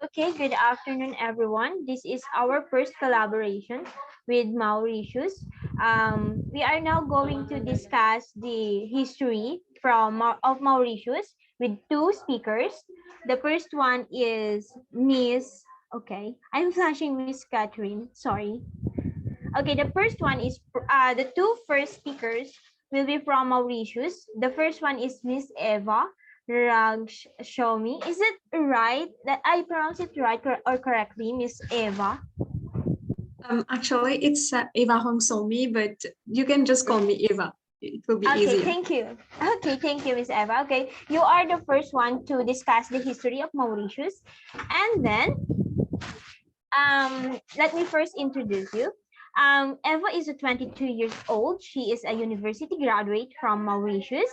Okay, good afternoon, everyone. This is our first collaboration with Mauritius. We are now going to discuss the history of Mauritius with two speakers. The first one is Miss. Okay, I'm flashing Miss Catherine. Sorry. Okay, the first one is the two first speakers will be from Mauritius. The first one is Miss Eva Shomi. Is it right that I pronounce it right or correctly, Miss Eva? Actually, it's Eva Hong Somi, but you can just call me Eva. It will be Okay, easier. thank you. Okay, thank you, Miss Eva. Okay, you are the first one to discuss the history of Mauritius. And then let me first introduce you. Eva is a 22 years old. She is a university graduate from Mauritius,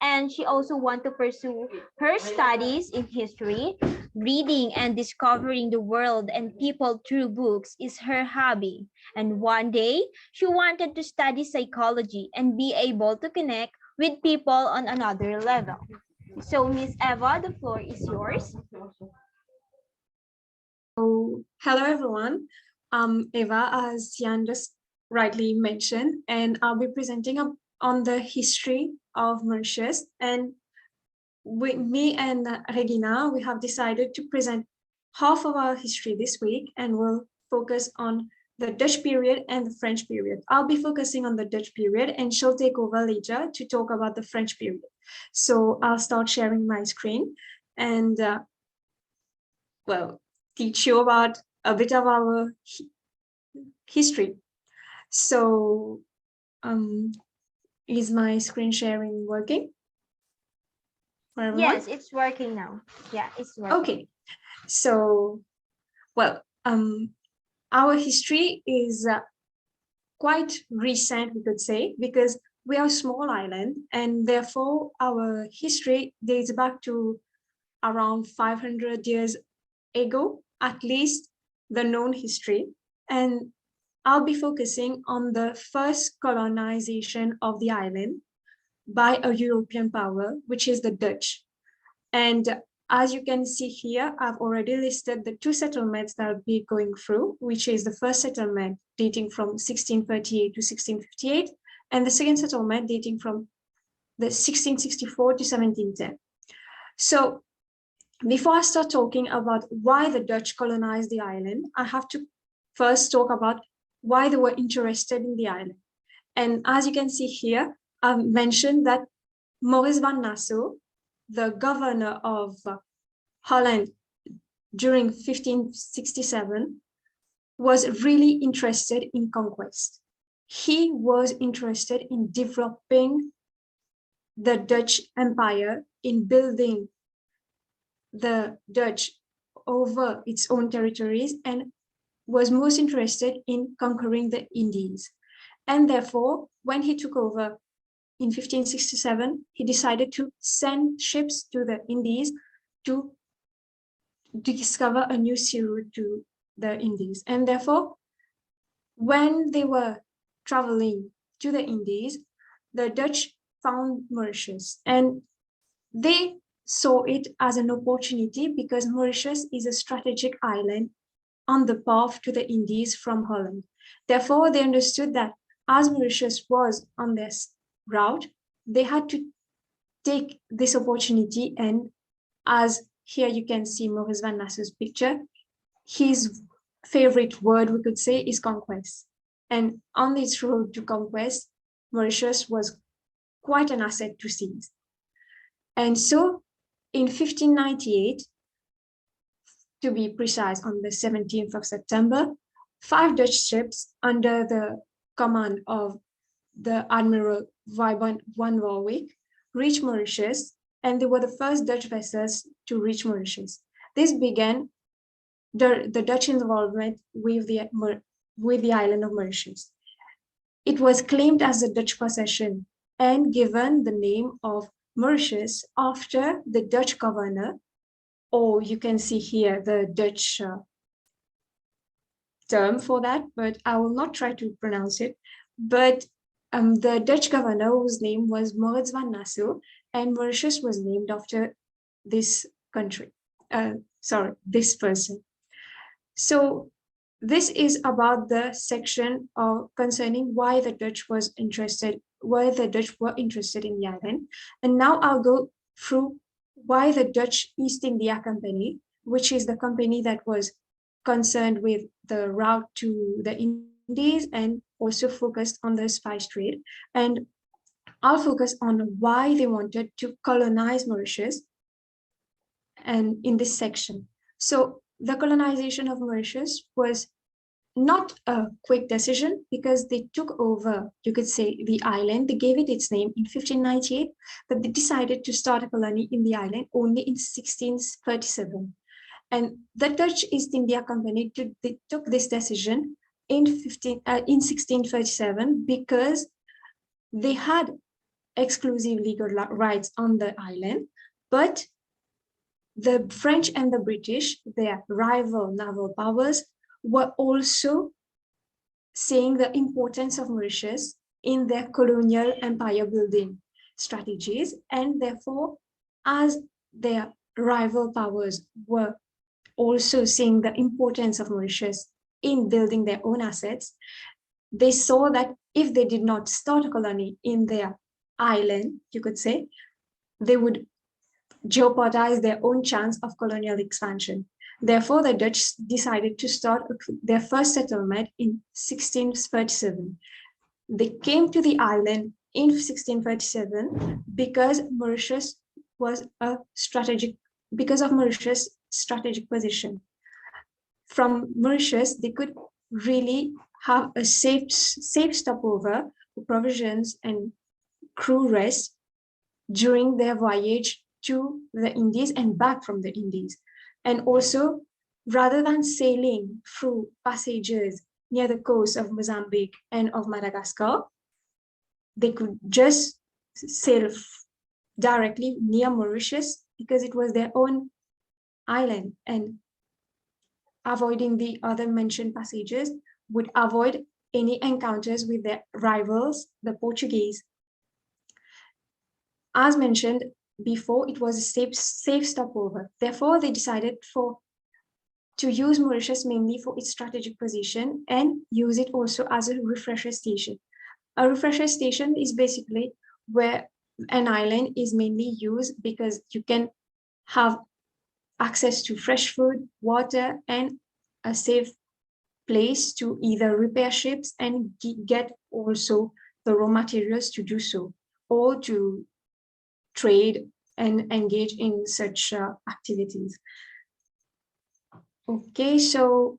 and she also want to pursue her studies in history. Reading and discovering the world and people through books is her hobby. And one day, she wanted to study psychology and be able to connect with people on another level. So, Miss Eva, the floor is yours. So, hello everyone. Eva, as Jan just rightly mentioned, and I'll be presenting on the history of Mauritius. And me and Regina, we have decided to present half of our history this week, and we'll focus on the Dutch period and the French period. I'll be focusing on the Dutch period, and she'll take over later to talk about the French period. So I'll start sharing my screen and, well, teach you about a bit of our history. So is my screen sharing working for everyone? Yes, it's working now. Yeah, it's working. Okay, so, well, our history is quite recent, we could say, because we are a small island, and therefore our history dates back to around 500 years ago, at least the known history. And I'll be focusing on the first colonization of the island by a European power, which is the Dutch. And as you can see here, I've already listed the two settlements that I'll be going through, which is the first settlement dating from 1638 to 1658, and the second settlement dating from the 1664 to 1710. So before I start talking about why the Dutch colonized the island, I have to first talk about why they were interested in the island. And as you can see here, I've mentioned that Maurice van Nassau, the governor of Holland during 1567, was really interested in conquest. He was interested in developing the Dutch Empire, in building the Dutch over its own territories, and was most interested in conquering the Indies. And therefore, when he took over in 1567, he decided to send ships to the Indies to discover a new sea route to the Indies. And therefore, when they were traveling to the Indies, the Dutch found Mauritius, and they saw it as an opportunity because Mauritius is a strategic island on the path to the Indies from Holland. Therefore, they understood that as Mauritius was on this route, they had to take this opportunity. And as here you can see Maurice van Nassau's picture, his favorite word, we could say, is conquest. And on this road to conquest, Mauritius was quite an asset to seize. And so in 1598, to be precise, on the 17th of September, 5 Dutch ships under the command of the Admiral Van Warwick reached Mauritius, and they were the first Dutch vessels to reach Mauritius. This began the Dutch involvement with the island of Mauritius. It was claimed as a Dutch possession and given the name of Mauritius after the Dutch governor, or you can see here the Dutch term for that, but I will not try to pronounce it. But the Dutch governor, whose name was Maurits van Nassau, and Mauritius was named after this country. this person. So this is about the section concerning why the Dutch were interested in the island. And now I'll go through why the Dutch East India Company, which is the company that was concerned with the route to the Indies and also focused on the spice trade. And I'll focus on why they wanted to colonize Mauritius and in this section. So the colonization of Mauritius was not a quick decision because they took over, you could say, the island. They gave it its name in 1598, but they decided to start a colony in the island only in 1637. And the Dutch East India Company took this decision in 1637 because they had exclusive legal rights on the island, but the French and the British, their rival naval powers, were also seeing the importance of Mauritius in their colonial empire building strategies. And therefore, as their rival powers were also seeing the importance of Mauritius in building their own assets, they saw that if they did not start a colony in their island, you could say, they would jeopardize their own chance of colonial expansion. Therefore, the Dutch decided to start their first settlement in 1637. They came to the island in 1637 because Mauritius was a Mauritius' strategic position. From Mauritius, they could really have a safe stopover for provisions and crew rest during their voyage to the Indies and back from the Indies. And also, rather than sailing through passages near the coast of Mozambique and of Madagascar, they could just sail directly near Mauritius because it was their own island, and avoiding the other mentioned passages would avoid any encounters with their rivals, the Portuguese. As mentioned before, it was a safe stopover. Therefore, they decided to use Mauritius mainly for its strategic position and use it also as a refresher station. A refresher station is basically where an island is mainly used because you can have access to fresh food, water, and a safe place to either repair ships and get also the raw materials to do so, or to trade and engage in such activities. Okay, so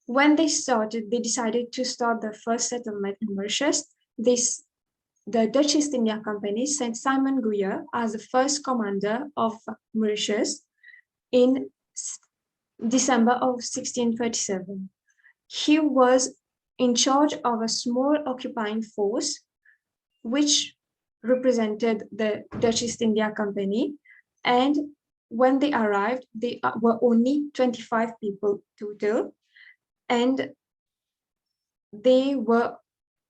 when they decided to start the first settlement in Mauritius. The Dutch East India Company sent Simon Guyer as the first commander of Mauritius in December of 1637. He was in charge of a small occupying force, which represented the Dutch East India Company. And when they arrived, they were only 25 people total. And they were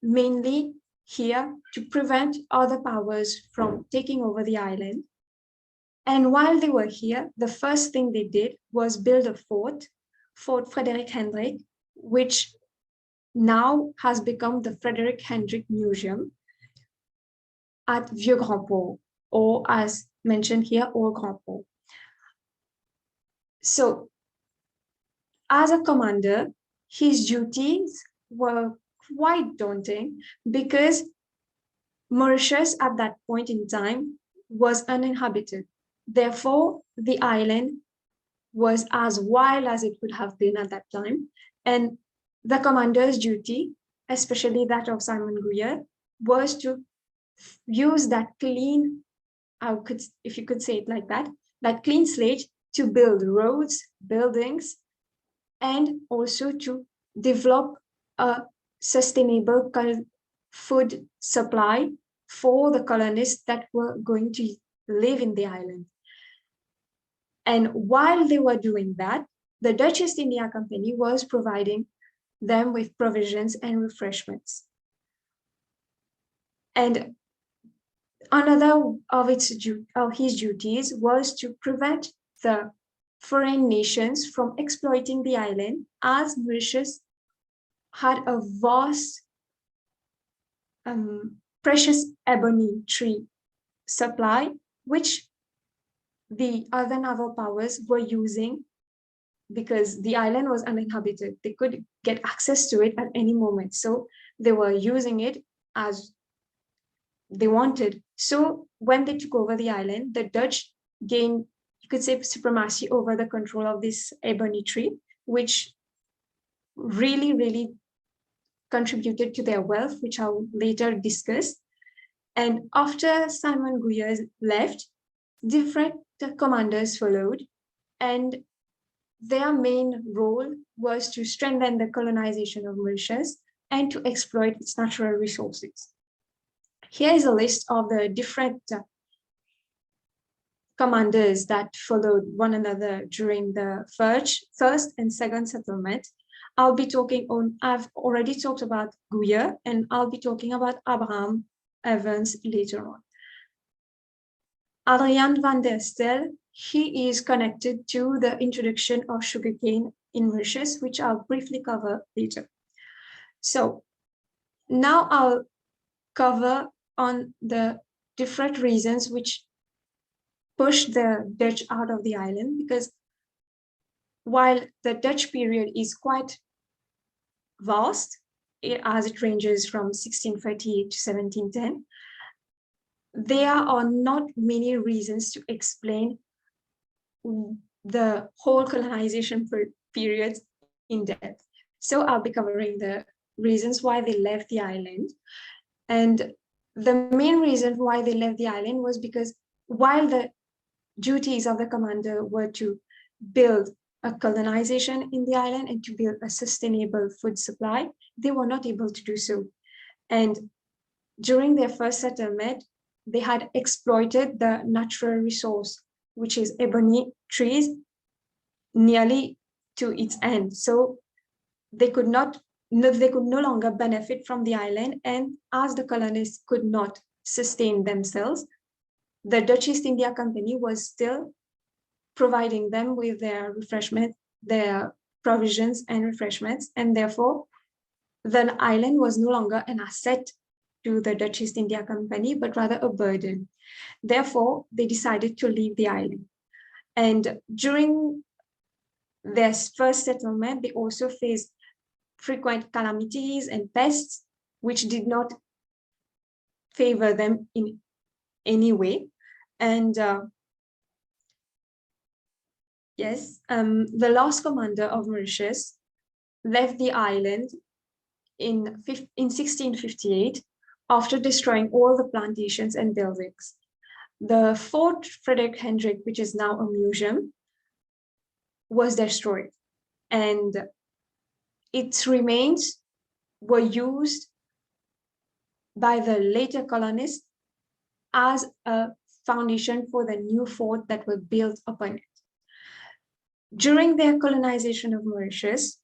mainly here to prevent other powers from taking over the island. And while they were here, the first thing they did was build a Fort Frederick Hendrik, which now has become the Frederick Hendrik Museum at Vieux Grand Port, or as mentioned here, Old Grand Port. So, as a commander, his duties were quite daunting because Mauritius at that point in time was uninhabited. Therefore, the island was as wild as it would have been at that time. And the commander's duty, especially that of Simon Guyer, was to use that clean, if you could say it like that clean slate to build roads, buildings, and also to develop a sustainable food supply for the colonists that were going to live in the island. And while they were doing that, the Dutch East India Company was providing them with provisions and refreshments. And another of his duties was to prevent the foreign nations from exploiting the island, as Mauritius had a vast precious ebony tree supply, which the other naval powers were using because the island was uninhabited. They could get access to it at any moment. So they were using it as they wanted. So when they took over the island, the Dutch gained, you could say, supremacy over the control of this ebony tree, which really, really contributed to their wealth, which I'll later discuss. And after Simon Guyer left, different commanders followed, and their main role was to strengthen the colonization of Mauritius and to exploit its natural resources. Here is a list of the different commanders that followed one another during the first and second settlement. I've already talked about Guyer, and I'll be talking about Abraham Evans later on. Adrian van der Stel, he is connected to the introduction of sugarcane in Mauritius, which I'll briefly cover later. So now I'll cover on the different reasons which pushed the Dutch out of the island, because while the Dutch period is quite vast, as it ranges from 1638 to 1710, there are not many reasons to explain the whole colonization period in depth. So I'll be covering the reasons why they left the island. And the main reason why they left the island was because while the duties of the commander were to build a colonization in the island and to build a sustainable food supply, they were not able to do so. And during their first settlement, they had exploited the natural resource, which is ebony trees, nearly to its end. So they could no longer benefit from the island, and as the colonists could not sustain themselves, the Dutch East India Company was still providing them with their refreshment, their provisions and refreshments, and therefore the island was no longer an asset to the Dutch East India Company, but rather a burden. Therefore, they decided to leave the island. And during their first settlement, they also faced frequent calamities and pests, which did not favor them in any way. And the last commander of Mauritius left the island in 1658 after destroying all the plantations and buildings. The Fort Frederick Hendrick, which is now a museum, was destroyed, and its remains were used by the later colonists as a foundation for the new fort that were built upon it. During their colonization of Mauritius,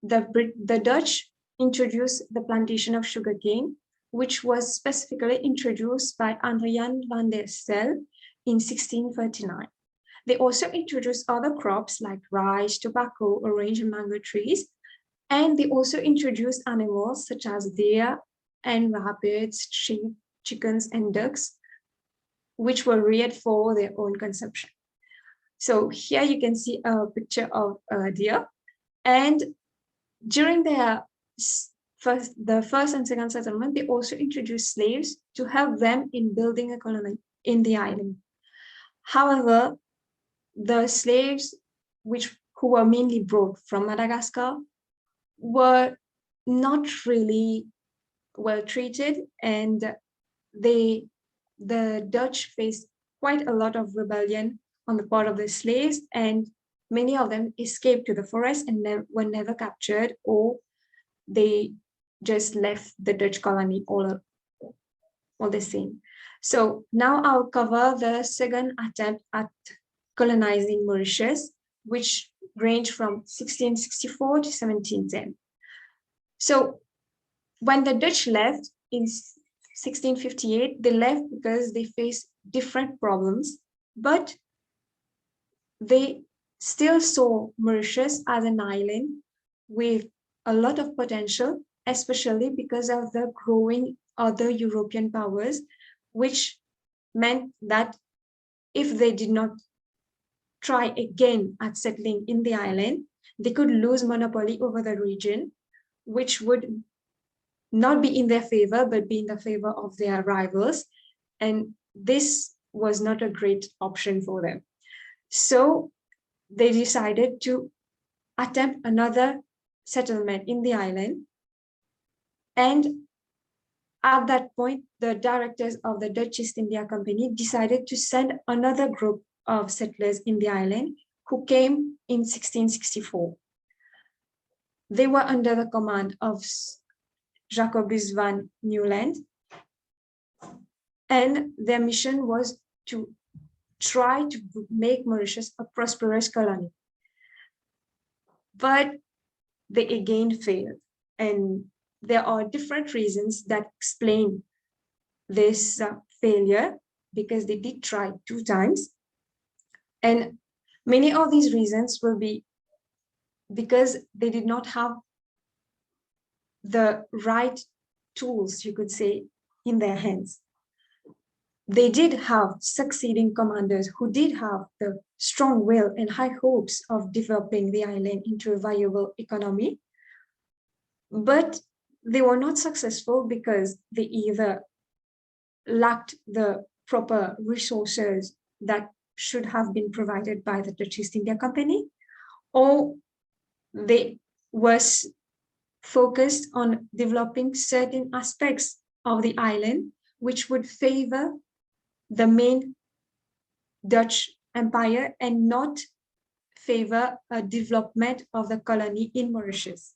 the Dutch introduced the plantation of sugarcane, which was specifically introduced by Adrian van der Stel in 1639. They also introduced other crops like rice, tobacco, orange, and mango trees, and they also introduced animals such as deer and rabbits, sheep, chickens, and ducks, which were reared for their own consumption. So here you can see a picture of a deer, and during the first and second settlement, they also introduced slaves to help them in building a colony in the island. However, the slaves, who were mainly brought from Madagascar, were not really well treated, and the Dutch faced quite a lot of rebellion on the part of the slaves, and many of them escaped to the forest and were never captured, or they just left the Dutch colony all the same. So now I'll cover the second attempt at colonizing Mauritius, which ranged from 1664 to 1710. So when the Dutch left in 1658, they left because they faced different problems, but they still saw Mauritius as an island with a lot of potential, especially because of the growing other European powers, which meant that if they did not try again at settling in the island, they could lose monopoly over the region, which would not be in their favor, but be in the favor of their rivals. And this was not a great option for them. So they decided to attempt another settlement in the island. And at that point, the directors of the Dutch East India Company decided to send another group of settlers in the island who came in 1664. They were under the command of Jacobus van Nieuwland, and their mission was to try to make Mauritius a prosperous colony. But they again failed. And there are different reasons that explain this failure, because they did try 2 times. And many of these reasons will be because they did not have the right tools, you could say, in their hands. They did have succeeding commanders who did have the strong will and high hopes of developing the island into a viable economy, but they were not successful because they either lacked the proper resources that should have been provided by the Dutch East India Company, or they were focused on developing certain aspects of the island which would favor the main Dutch Empire and not favor a development of the colony in Mauritius.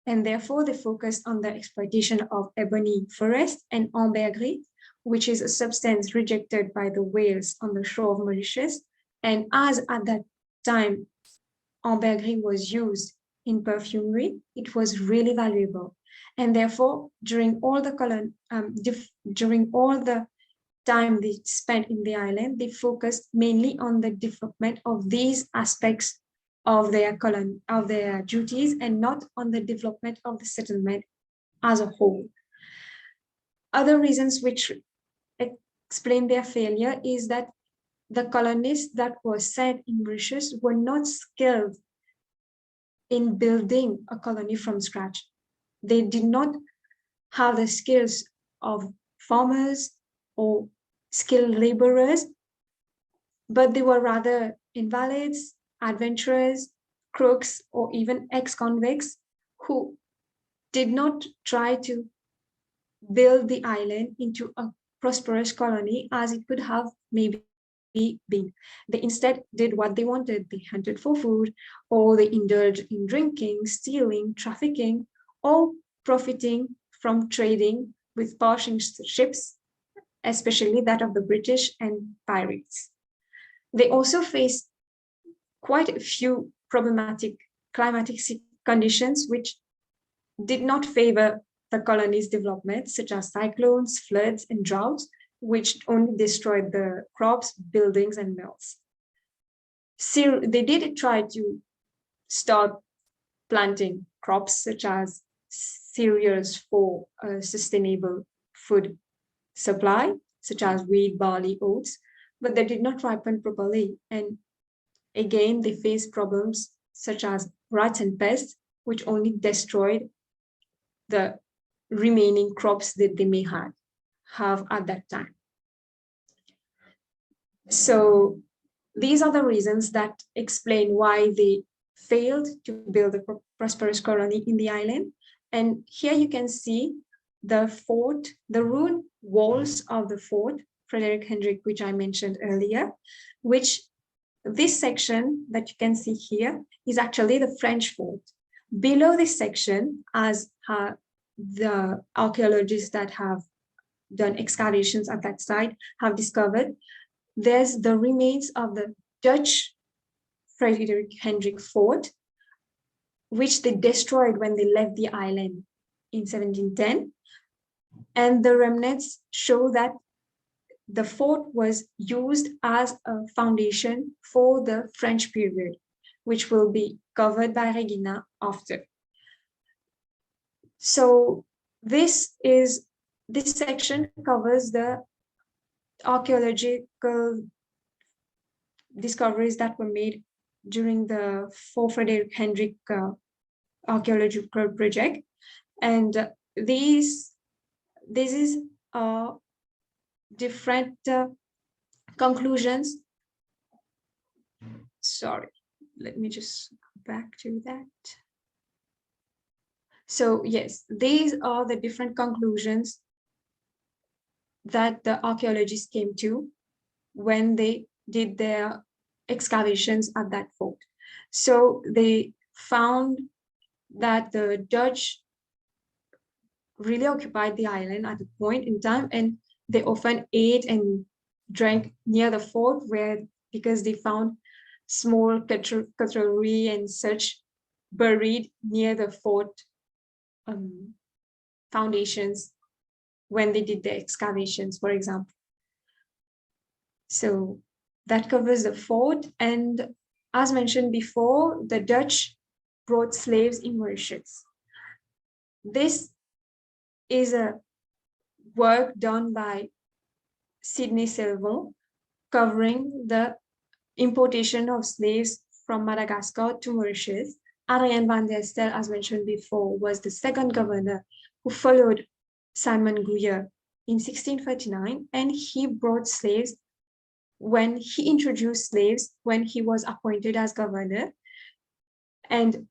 And therefore, they focused on the exploitation of ebony forest and ambergris, which is a substance rejected by the whales on the shore of Mauritius. And as at that time, ambergris was used in perfumery, it was really valuable. And therefore, during all the time they spent in the island, they focused mainly on the development of these aspects of their duties, and not on the development of the settlement as a whole. Other reasons which explain their failure is that the colonists that were sent in Mauritius were not skilled in building a colony from scratch. They did not have the skills of farmers or skilled laborers, but they were rather invalids, adventurers, crooks, or even ex-convicts who did not try to build the island into a prosperous colony as it could have maybe been. They instead did what they wanted. They hunted for food, or they indulged in drinking, stealing, trafficking, or profiting from trading with passing ships, especially that of the British and pirates. They also faced quite a few problematic climatic conditions which did not favor the colony's development, such as cyclones, floods, and droughts, which only destroyed the crops, buildings, and mills. So they did try to start planting crops such as cereals for a sustainable food supply, such as wheat, barley, oats, but they did not ripen properly. And again, they faced problems such as rats and pests, which only destroyed the remaining crops that they may have at that time. So these are the reasons that explain why they failed to build a prosperous colony in the island. And here you can see the fort, the ruined walls of the fort, Frederick Hendrik, which I mentioned earlier, which this section that you can see here is actually the French fort. Below this section, as the archaeologists that have done excavations at that site have discovered, there's the remains of the Dutch Frederick Hendrik fort, which they destroyed when they left the island in 1710. And the remnants show that the fort was used as a foundation for the French period, which will be covered by Regina after. So this section covers the archaeological discoveries that were made during the Fort Frederick Hendrick archaeological project, and this is different conclusions. Sorry, let me just go back to that. So yes, these are the different conclusions that the archaeologists came to when they did their excavations at that fort. So they found that the Dutch really occupied the island at a point in time, and they often ate and drank near the fort because they found small cutlery and such buried near the fort foundations when they did the excavations, for example. So that covers the fort. And as mentioned before, the Dutch brought slaves in Mauritius. This is a work done by Sidney Selvon, covering the importation of slaves from Madagascar to Mauritius. Adrien van der Stel, as mentioned before, was the second governor who followed Simon Guyer in 1639, and he brought slaves when he introduced slaves when he was appointed as governor. And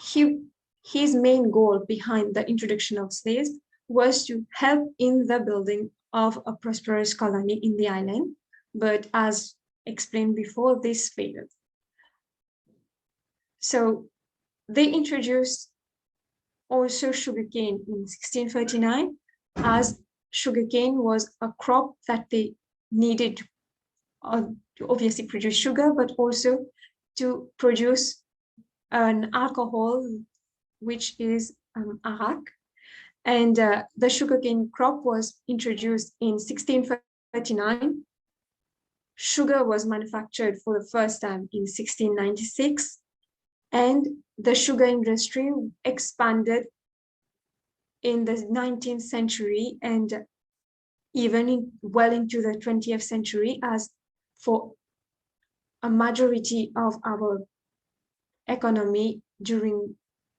his main goal behind the introduction of slaves was to help in the building of a prosperous colony in the island. But as explained before, this failed. So they introduced also sugarcane in 1639, as sugarcane was a crop that they needed to obviously produce sugar, but also to produce an alcohol, which is arak. And the sugarcane crop was introduced in 1639. Sugar was manufactured for the first time in 1696, and the sugar industry expanded in the 19th century and even well into the 20th century, as for a majority of our economy during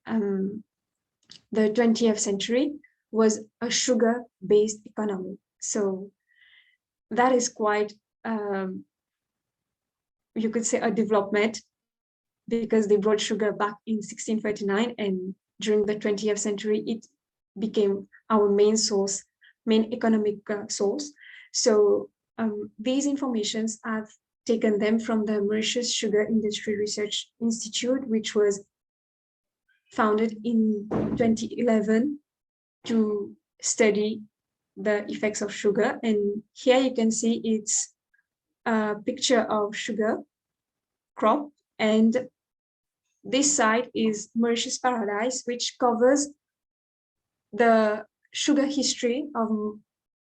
the 20th century was a sugar-based economy. So that is quite, you could say, a development, because they brought sugar back in 1639, and during the 20th century, it became our main economic source. So these informations, I've taken them from the Mauritius Sugar Industry Research Institute, which was founded in 2011 to study the effects of sugar. And here you can see it's a picture of sugar crop, and this side is Mauritius Paradise, which covers the sugar history of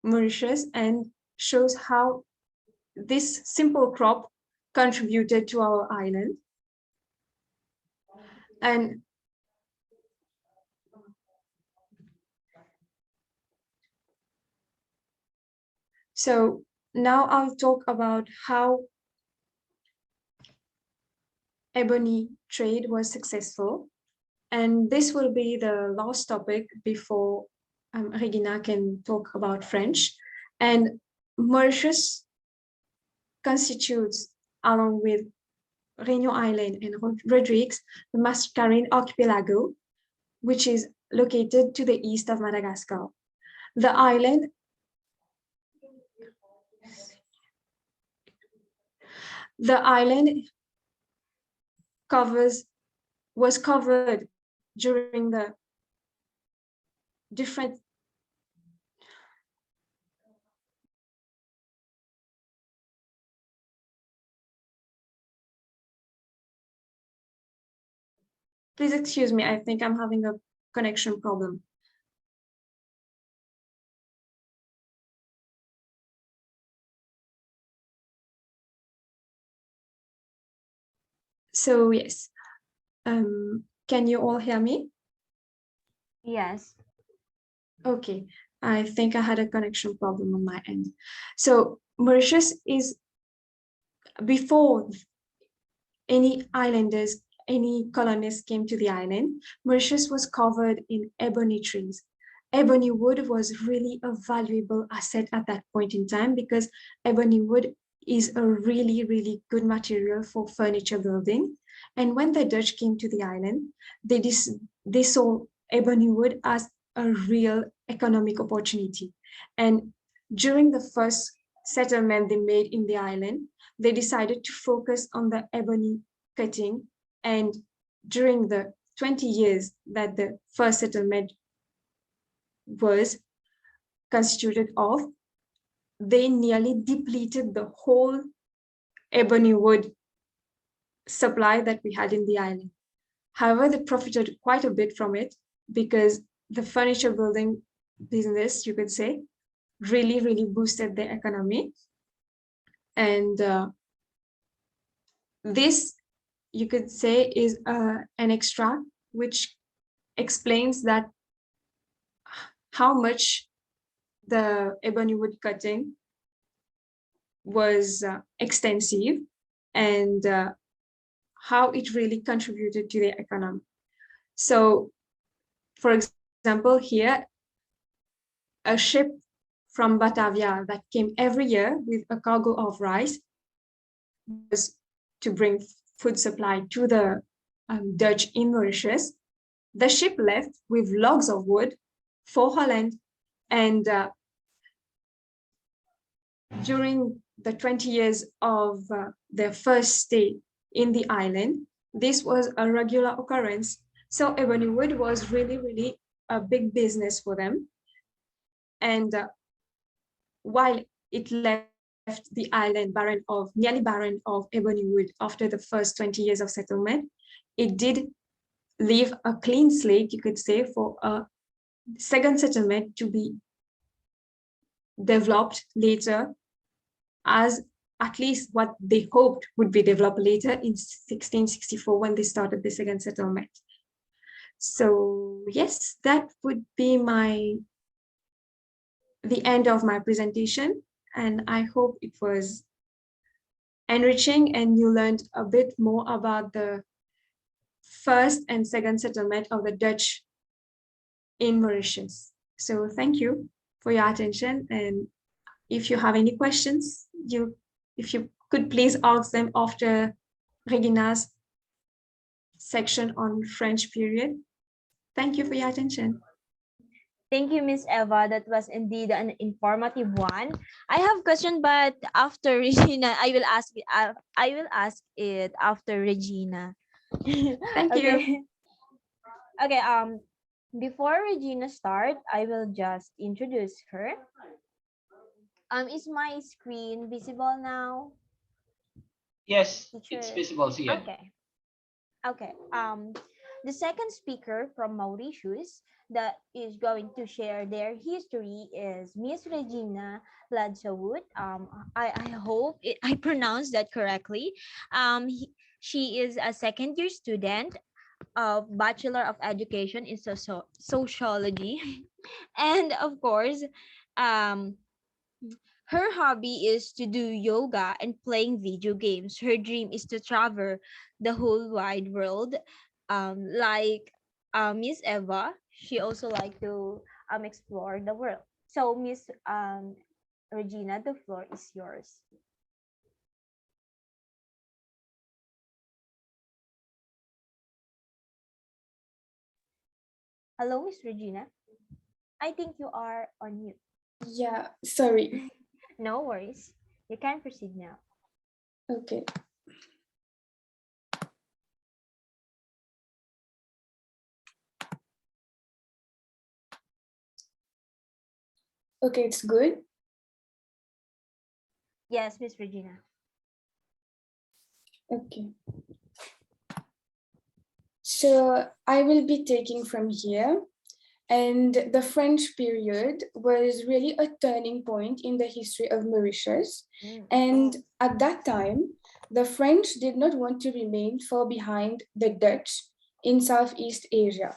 Mauritius and shows how this simple crop contributed to our island. And so now I'll talk about how ebony trade was successful. And this will be the last topic before Regina can talk about French. And Mauritius constitutes, along with Réunion Island and Rodrigues, the Mascarene Archipelago, which is located to the east of Madagascar. The island was covered during the different Please excuse me, I think I'm having a connection problem. So yes, can you all hear me? Yes. Okay, I think I had a connection problem on my end. So Mauritius is, before any islanders, any colonists came to the island, Mauritius was covered in ebony trees. Ebony wood was really a valuable asset at that point in time because ebony wood is a really, really good material for furniture building. And when the Dutch came to the island, they saw ebony wood as a real economic opportunity. And during the first settlement they made in the island, they decided to focus on the ebony cutting. And during the 20 years that the first settlement was constituted of, they nearly depleted the whole ebony wood supply that we had in the island. However, they profited quite a bit from it because the furniture building business, you could say, really, really boosted the economy. And this, you could say, is an extract which explains that how much the ebony wood cutting was extensive and how it really contributed to the economy. So, for example, here, a ship from Batavia that came every year with a cargo of rice was to bring food supply to the Dutch in Mauritius. The ship left with logs of wood for Holland, and during the 20 years of their first stay in the island, this was a regular occurrence. So ebony wood was really, really a big business for them. And while it left the island nearly barren of ebony wood after the first 20 years of settlement, it did leave a clean slate, you could say, for a second settlement to be developed later, as at least what they hoped would be developed later in 1664 when they started the second settlement. So yes, that would be the end of my presentation, and I hope it was enriching and you learned a bit more about the first and second settlement of the Dutch in Mauritius. So thank you for your attention, and if you have any questions, if you could please ask them after Regina's section on French period. Thank you for your attention. Thank you, Miss Eva. That was indeed an informative one. I have question, but after Regina, I will ask it after Regina. Thank you. Okay. Okay. Before Regina start, I will just introduce her. Is my screen visible now? Yes, Teacher? it's visible, Sian. Okay. Okay. The second speaker from Mauritius that is going to share their history is Miss Regina Ladsawut. I hope I pronounced that correctly. She is a second year student of Bachelor of Education in Sociology, and of course, um, her hobby is to do yoga and playing video games. Her dream is to travel the whole wide world. Like Miss Eva, she also like to explore the world. So Miss Regina, the floor is yours. Hello, Miss Regina. I think you are on mute. Yeah, sorry. No worries. You can proceed now. Okay. Okay, it's good. Yes, Miss Regina. Okay. So I will be taking from here. And the French period was really a turning point in the history of Mauritius. And at that time, the French did not want to remain far behind the Dutch in Southeast Asia.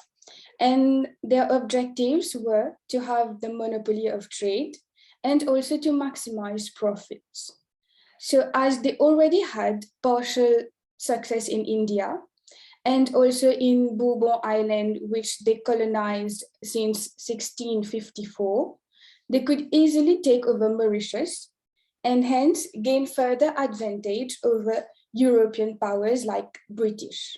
And their objectives were to have the monopoly of trade and also to maximize profits. So as they already had partial success in India and also in Bourbon Island, which they colonized since 1654, they could easily take over Mauritius and hence gain further advantage over European powers like British.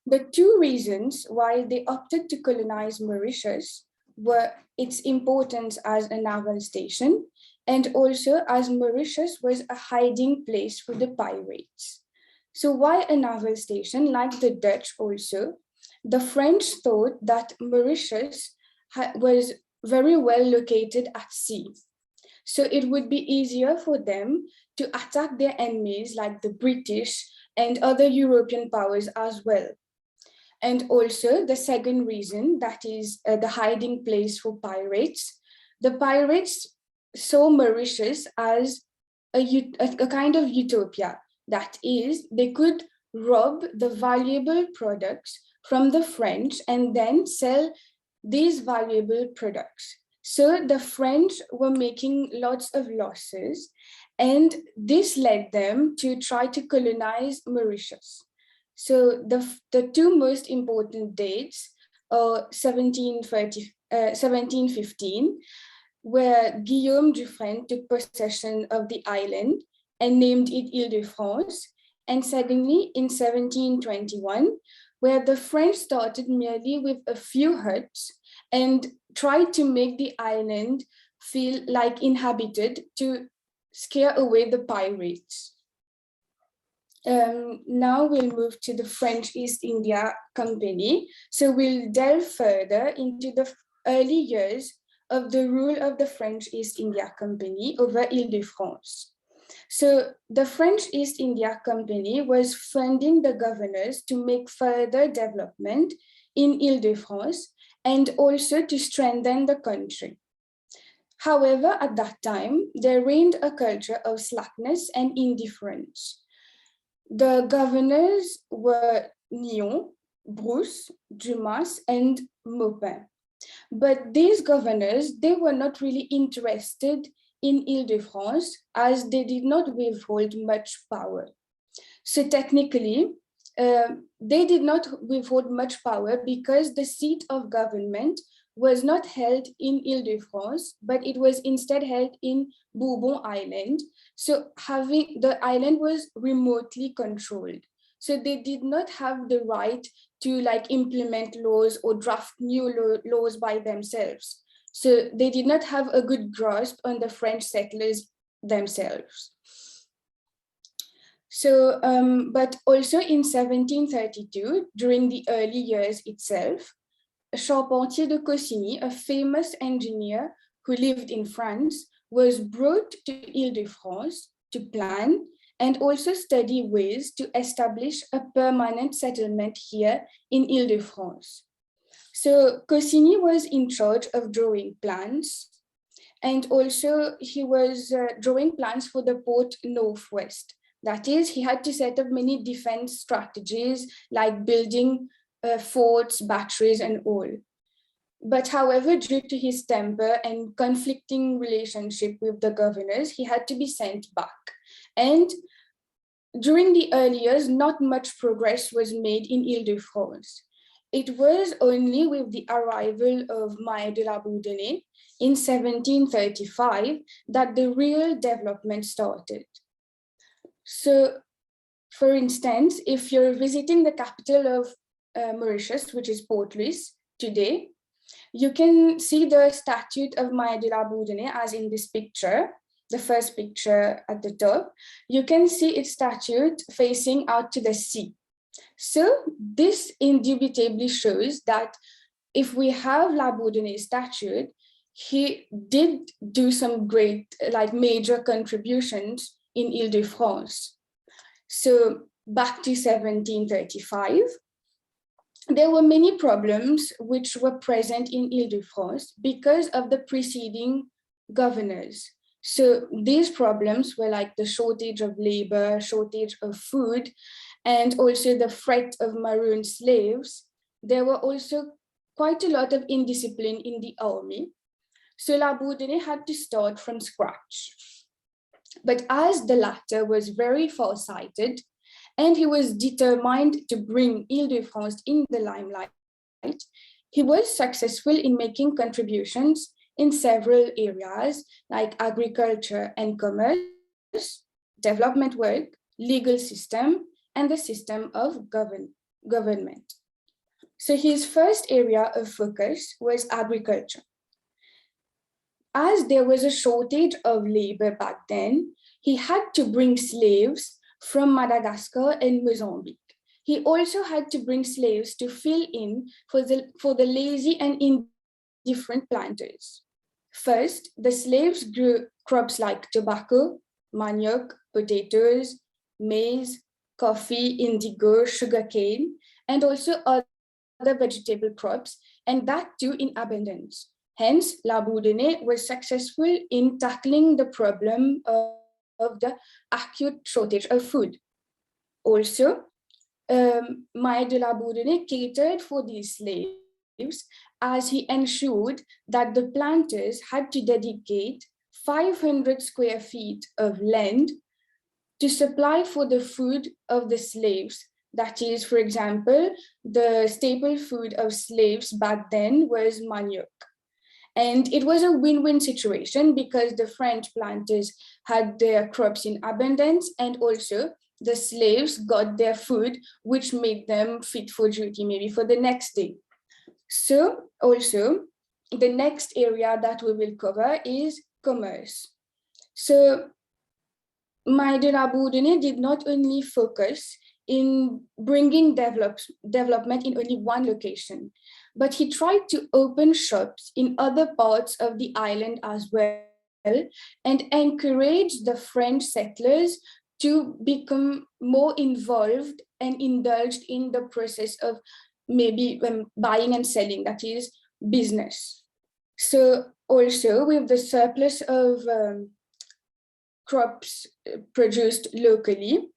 The two reasons why they opted to colonize Mauritius were its importance as a naval station and also as Mauritius was a hiding place for the pirates. So why a naval station like the Dutch also? The French thought that Mauritius was very well located at sea. So it would be easier for them to attack their enemies like the British and other European powers as well. And also the second reason, that is the hiding place for pirates. The pirates saw Mauritius as a kind of utopia. That is, they could rob the valuable products from the French and then sell these valuable products. So the French were making lots of losses, and this led them to try to colonize Mauritius. So the two most important dates are 1715, where Guillaume Dufresne took possession of the island and named it Île-de-France. And secondly, in 1721, where the French started merely with a few huts and tried to make the island feel like inhabited to scare away the pirates. Now we'll move to the French East India Company. So we'll delve further into the early years of the rule of the French East India Company over Île-de-France. So the French East India Company was funding the governors to make further development in Île-de-France and also to strengthen the country. However, at that time, there reigned a culture of slackness and indifference. The governors were Nyon, Brousse, Dumas, and Maupin. But these governors, they were not really interested in Île-de-France as they did not withhold much power. So technically, they did not withhold much power because the seat of government was not held in Île-de-France, but it was instead held in Bourbon Island. So the island was remotely controlled. So they did not have the right to implement laws or draft new laws by themselves. So they did not have a good grasp on the French settlers themselves. So, but also in 1732, during the early years itself, Charpentier de Cossigny, a famous engineer who lived in France, was brought to Île-de-France to plan and also study ways to establish a permanent settlement here in Île-de-France. So Cossigny was in charge of drawing plans, and also he was drawing plans for the port northwest. That is, he had to set up many defense strategies like building forts, batteries, and all. But however, due to his temper and conflicting relationship with the governors, he had to be sent back. And during the early years, not much progress was made in Île-de-France. It was only with the arrival of Maille de la Bourdonnais in 1735 that the real development started. So, for instance, if you're visiting the capital of Mauritius, which is Port Louis today, you can see the statue of Maille de la Bourdonnais as in this picture, the first picture at the top. You can see its statue facing out to the sea. So this indubitably shows that if we have La Bourdonnais statue, he did do some great, major contributions in Île-de-France. So back to 1735, there were many problems which were present in Île-de-France because of the preceding governors. So these problems were like the shortage of labor, shortage of food, and also the threat of maroon slaves. There were also quite a lot of indiscipline in the army. So La Bourdonnais had to start from scratch. But as the latter was very far-sighted, and he was determined to bring Ile-de-France in the limelight, he was successful in making contributions in several areas like agriculture and commerce, development work, legal system, and the system of government. So his first area of focus was agriculture. As there was a shortage of labor back then, he had to bring slaves from Madagascar and Mozambique. He also had to bring slaves to fill in for the lazy and indifferent planters. First, the slaves grew crops like tobacco, manioc, potatoes, maize, coffee, indigo, sugarcane, and also other vegetable crops, and that too in abundance. Hence, La Bourdonnais was successful in tackling the problem of the acute shortage of food. Also, Maître de la Bourdonnais catered for these slaves as he ensured that the planters had to dedicate 500 square feet of land to supply for the food of the slaves. That is, for example, the staple food of slaves back then was manioc. And it was a win-win situation because the French planters had their crops in abundance, and also the slaves got their food, which made them fit for duty, maybe for the next day. So also, the next area that we will cover is commerce. So Maître de la Bourdonnais did not only focus in bringing development in only one location, but he tried to open shops in other parts of the island as well and encourage the French settlers to become more involved and indulged in the process of maybe buying and selling, that is business. So also with the surplus of crops produced locally,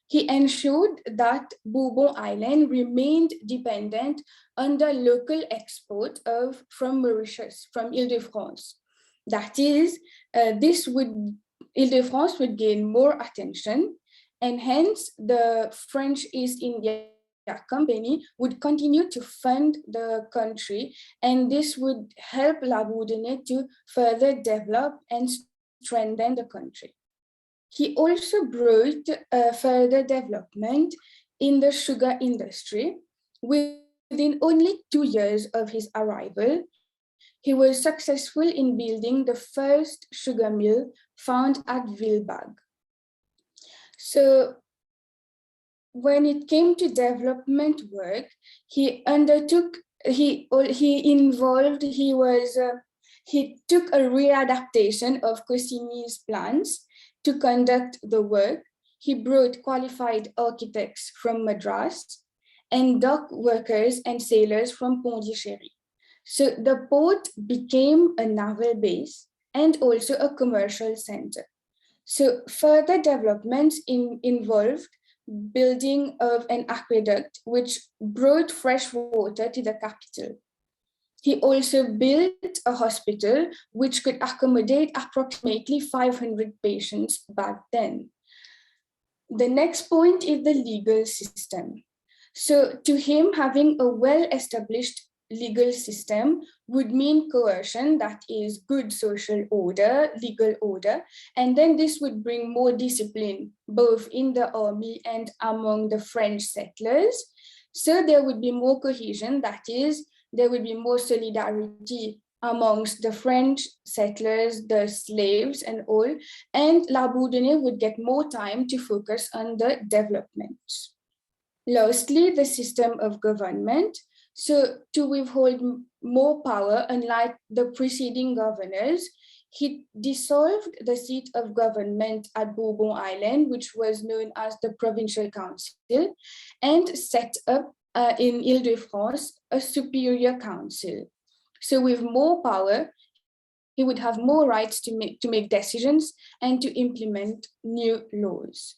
he ensured that Bourbon Island remained dependent on the local export from Mauritius, from Ile-de-France. That is, Ile-de-France would gain more attention, and hence the French East India Company would continue to fund the country, and this would help La Bourdonnais to further develop and strengthen the country. He also brought further development in the sugar industry. Within only 2 years of his arrival, he was successful in building the first sugar mill found at Vilbag. So when it came to development work, he took a readaptation of Cossini's plans to conduct the work. He brought qualified architects from Madras and dock workers and sailors from Pondichéry. So the port became a naval base and also a commercial center. So further developments involved building of an aqueduct which brought fresh water to the capital. He also built a hospital which could accommodate approximately 500 patients back then. The next point is the legal system. So to him, having a well-established legal system would mean coercion, that is good social order, legal order, and then this would bring more discipline both in the army and among the French settlers. So there would be more cohesion, that is, there would be more solidarity amongst the French settlers, the slaves and all, and La Bourdonnais would get more time to focus on the development. Lastly, the system of government. So to withhold more power, unlike the preceding governors, he dissolved the seat of government at Bourbon Island, which was known as the Provincial Council, and set up in Ile-de-France a superior council. So with more power, he he would have more rights to make decisions and to implement new laws.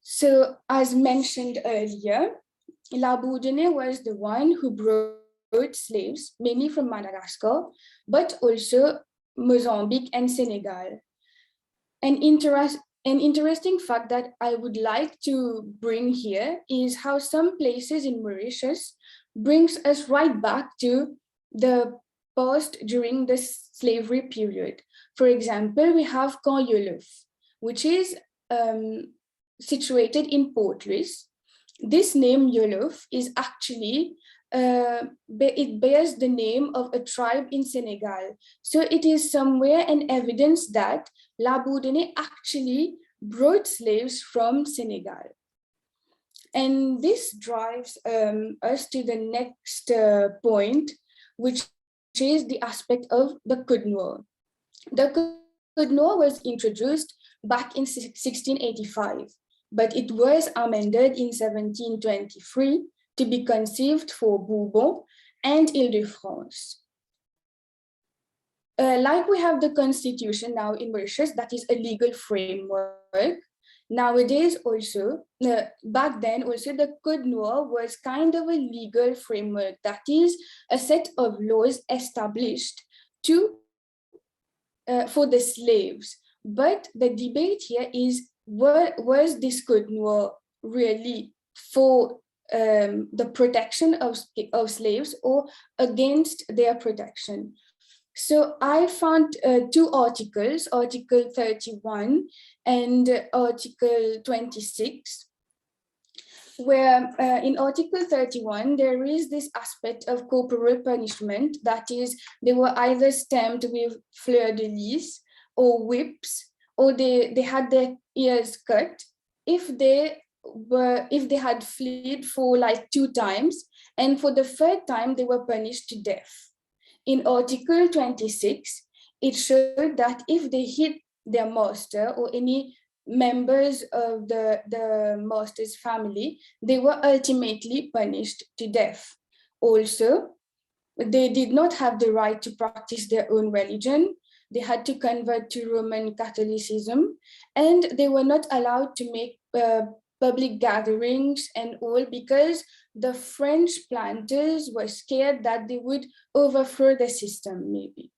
So, as mentioned earlier, Labourdonnais was the one who brought slaves, mainly from Madagascar, but also Mozambique and Senegal. An interesting fact that I would like to bring here is how some places in Mauritius brings us right back to the past during the slavery period. For example, we have Camp Yolof, which is situated in Port Louis. This name Yolof is actually, it bears the name of a tribe in Senegal. So it is somewhere an evidence that Labourdonnais actually brought slaves from Senegal. And this drives us to the next point, which is the aspect of the Code Noir. The Code Noir was introduced back in 1685, but it was amended in 1723 to be conceived for Bourbon and Ile-de-France. Like we have the constitution now in Mauritius, that is a legal framework. Nowadays also, back then also the Code Noir was kind of a legal framework, that is a set of laws established for the slaves. But the debate here is, was this Code Noir really for the protection of slaves or against their protection? So I found two articles, Article 31 and Article 26, where in Article 31, there is this aspect of corporal punishment, that is, they were either stamped with fleur-de-lis or whips, or they had their ears cut if they had fled for like 2 times, and for the 3rd time they were punished to death. In Article 26, it showed that if they hit their master or any members of the master's family, they were ultimately punished to death. Also, they did not have the right to practice their own religion. They had to convert to Roman Catholicism, and they were not allowed to make public gatherings and all, because the French planters were scared that they would overthrow the system, maybe.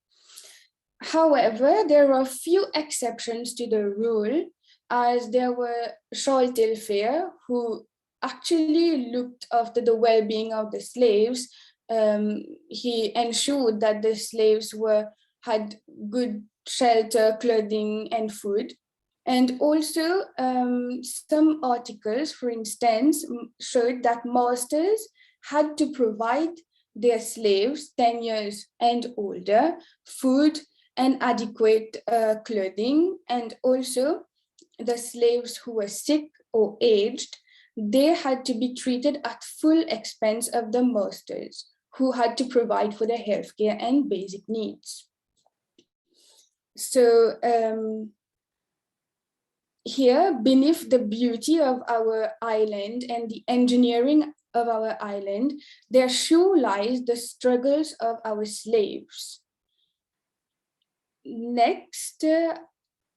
However, there are few exceptions to the rule, as there were Charles Telfair, who actually looked after the well-being of the slaves. He ensured that the slaves had good shelter, clothing, and food. And also, some articles, for instance, showed that masters had to provide their slaves 10 years and older food and adequate clothing. And also, the slaves who were sick or aged, they had to be treated at full expense of the masters, who had to provide for their healthcare and basic needs. So, here, beneath the beauty of our island and the engineering of our island, there sure lies the struggles of our slaves. Next,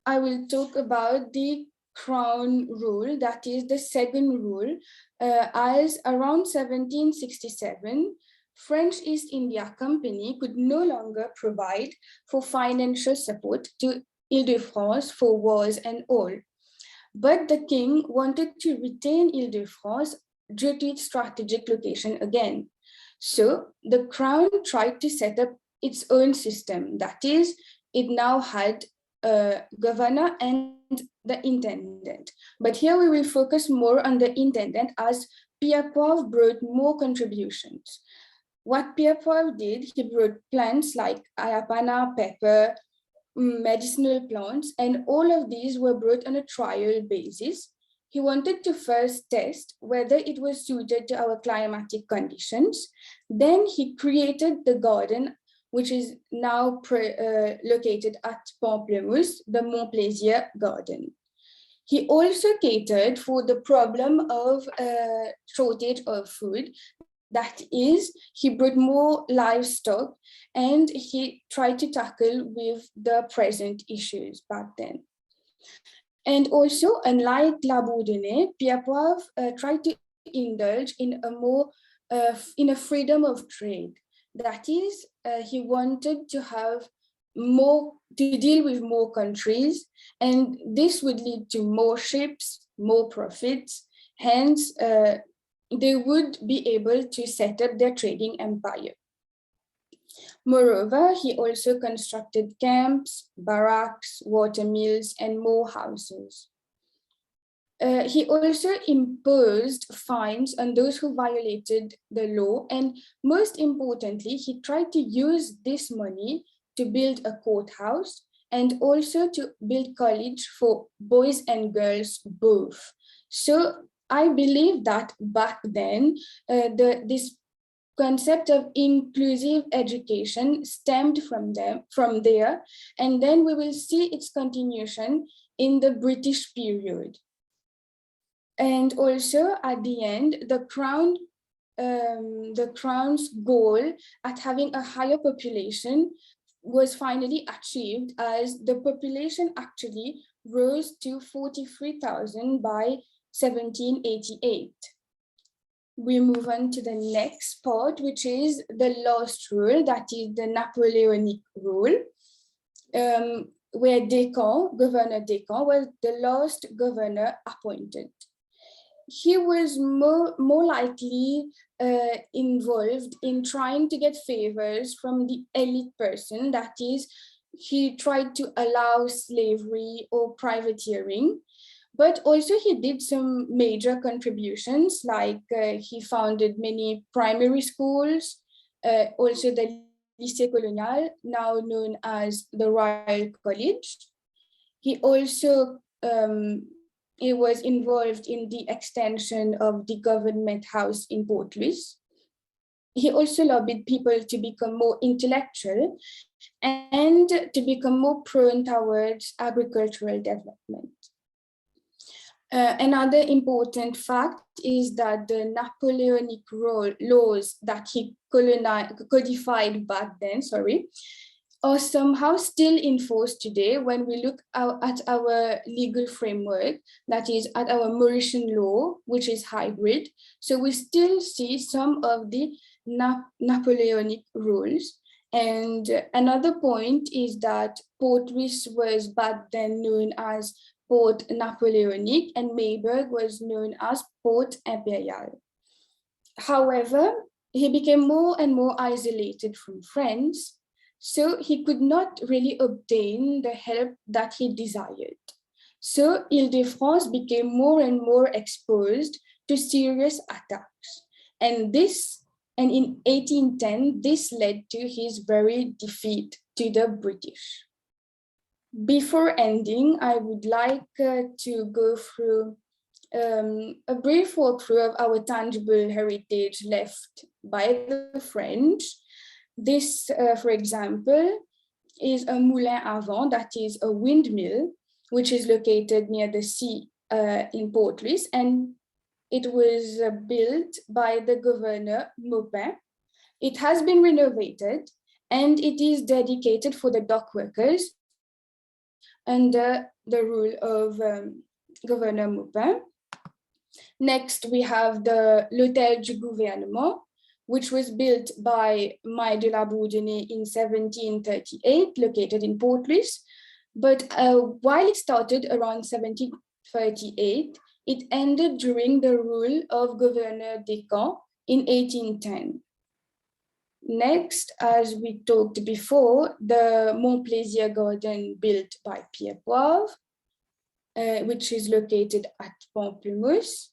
I will talk about the Crown Rule, that is the second rule, as around 1767, French East India Company could no longer provide for financial support to Ile-de-France for wars and all. But the king wanted to retain Ile-de-France due to its strategic location again. So the crown tried to set up its own system. That is, it now had a governor and the intendant. But here we will focus more on the intendant, as Pierre Poivre brought more contributions. What Pierre Poivre did, he brought plants like ayapana, pepper, medicinal plants, and all of these were brought on a trial basis. He wanted to first test whether it was suited to our climatic conditions. Then he created the garden, which is now located at Pamplemousse, the Mont Plaisir Garden. He also catered for the problem of shortage of food. That is, he brought more livestock and he tried to tackle with the present issues back then. And also, unlike La Bourdonnais, Pierre Poivre tried to indulge in a more in a freedom of trade. That is, he wanted to have more to deal with more countries, and this would lead to more ships, more profits. Hence, they would be able to set up their trading empire. Moreover, he also constructed camps, barracks, water mills, and more houses. He also imposed fines on those who violated the law, and most importantly, he tried to use this money to build a courthouse and also to build college for boys and girls both. So I believe that back then, this concept of inclusive education stemmed from there, and then we will see its continuation in the British period. And also at the end, the crown's goal at having a higher population was finally achieved, as the population actually rose to 43,000 by 1788. We move on to the next part, which is the last rule, that is the Napoleonic rule, where Governor Descamps, was the last governor appointed. He was more likely involved in trying to get favors from the elite person. That is, he tried to allow slavery or privateering, but also he did some major contributions, like he founded many primary schools, also the Lycée Colonial, now known as the Royal College. He also he was involved in the extension of the government house in Port Louis. He also lobbied people to become more intellectual and to become more prone towards agricultural development. Another important fact is that the Napoleonic laws that he codified back then, are somehow still enforced today when we look at our legal framework, that is at our Mauritian law, which is hybrid. So we still see some of the Napoleonic rules. And another point is that Port Louis was back then known as Port Napoleonic, and Mayberg was known as Port Imperial. However, he became more and more isolated from France, so he could not really obtain the help that he desired. So Ile-de-France became more and more exposed to serious attacks. And in 1810, this led to his very defeat to the British. Before ending, I would like to go through a brief walkthrough of our tangible heritage left by the French. This, for example, is a moulin à vent, that is a windmill, which is located near the sea in Port Louis, and it was built by the governor Maupin. It has been renovated, and it is dedicated for the dock workers under the rule of Governor Maupin. Next, we have the L'Hôtel du Gouvernement, which was built by Maille de la Bourdonnais in 1738, located in Port Louis. But while it started around 1738, it ended during the rule of Governor Descamps in 1810. Next, as we talked before, the Mont Plaisir Garden built by Pierre Poivre, which is located at Pamplemousse.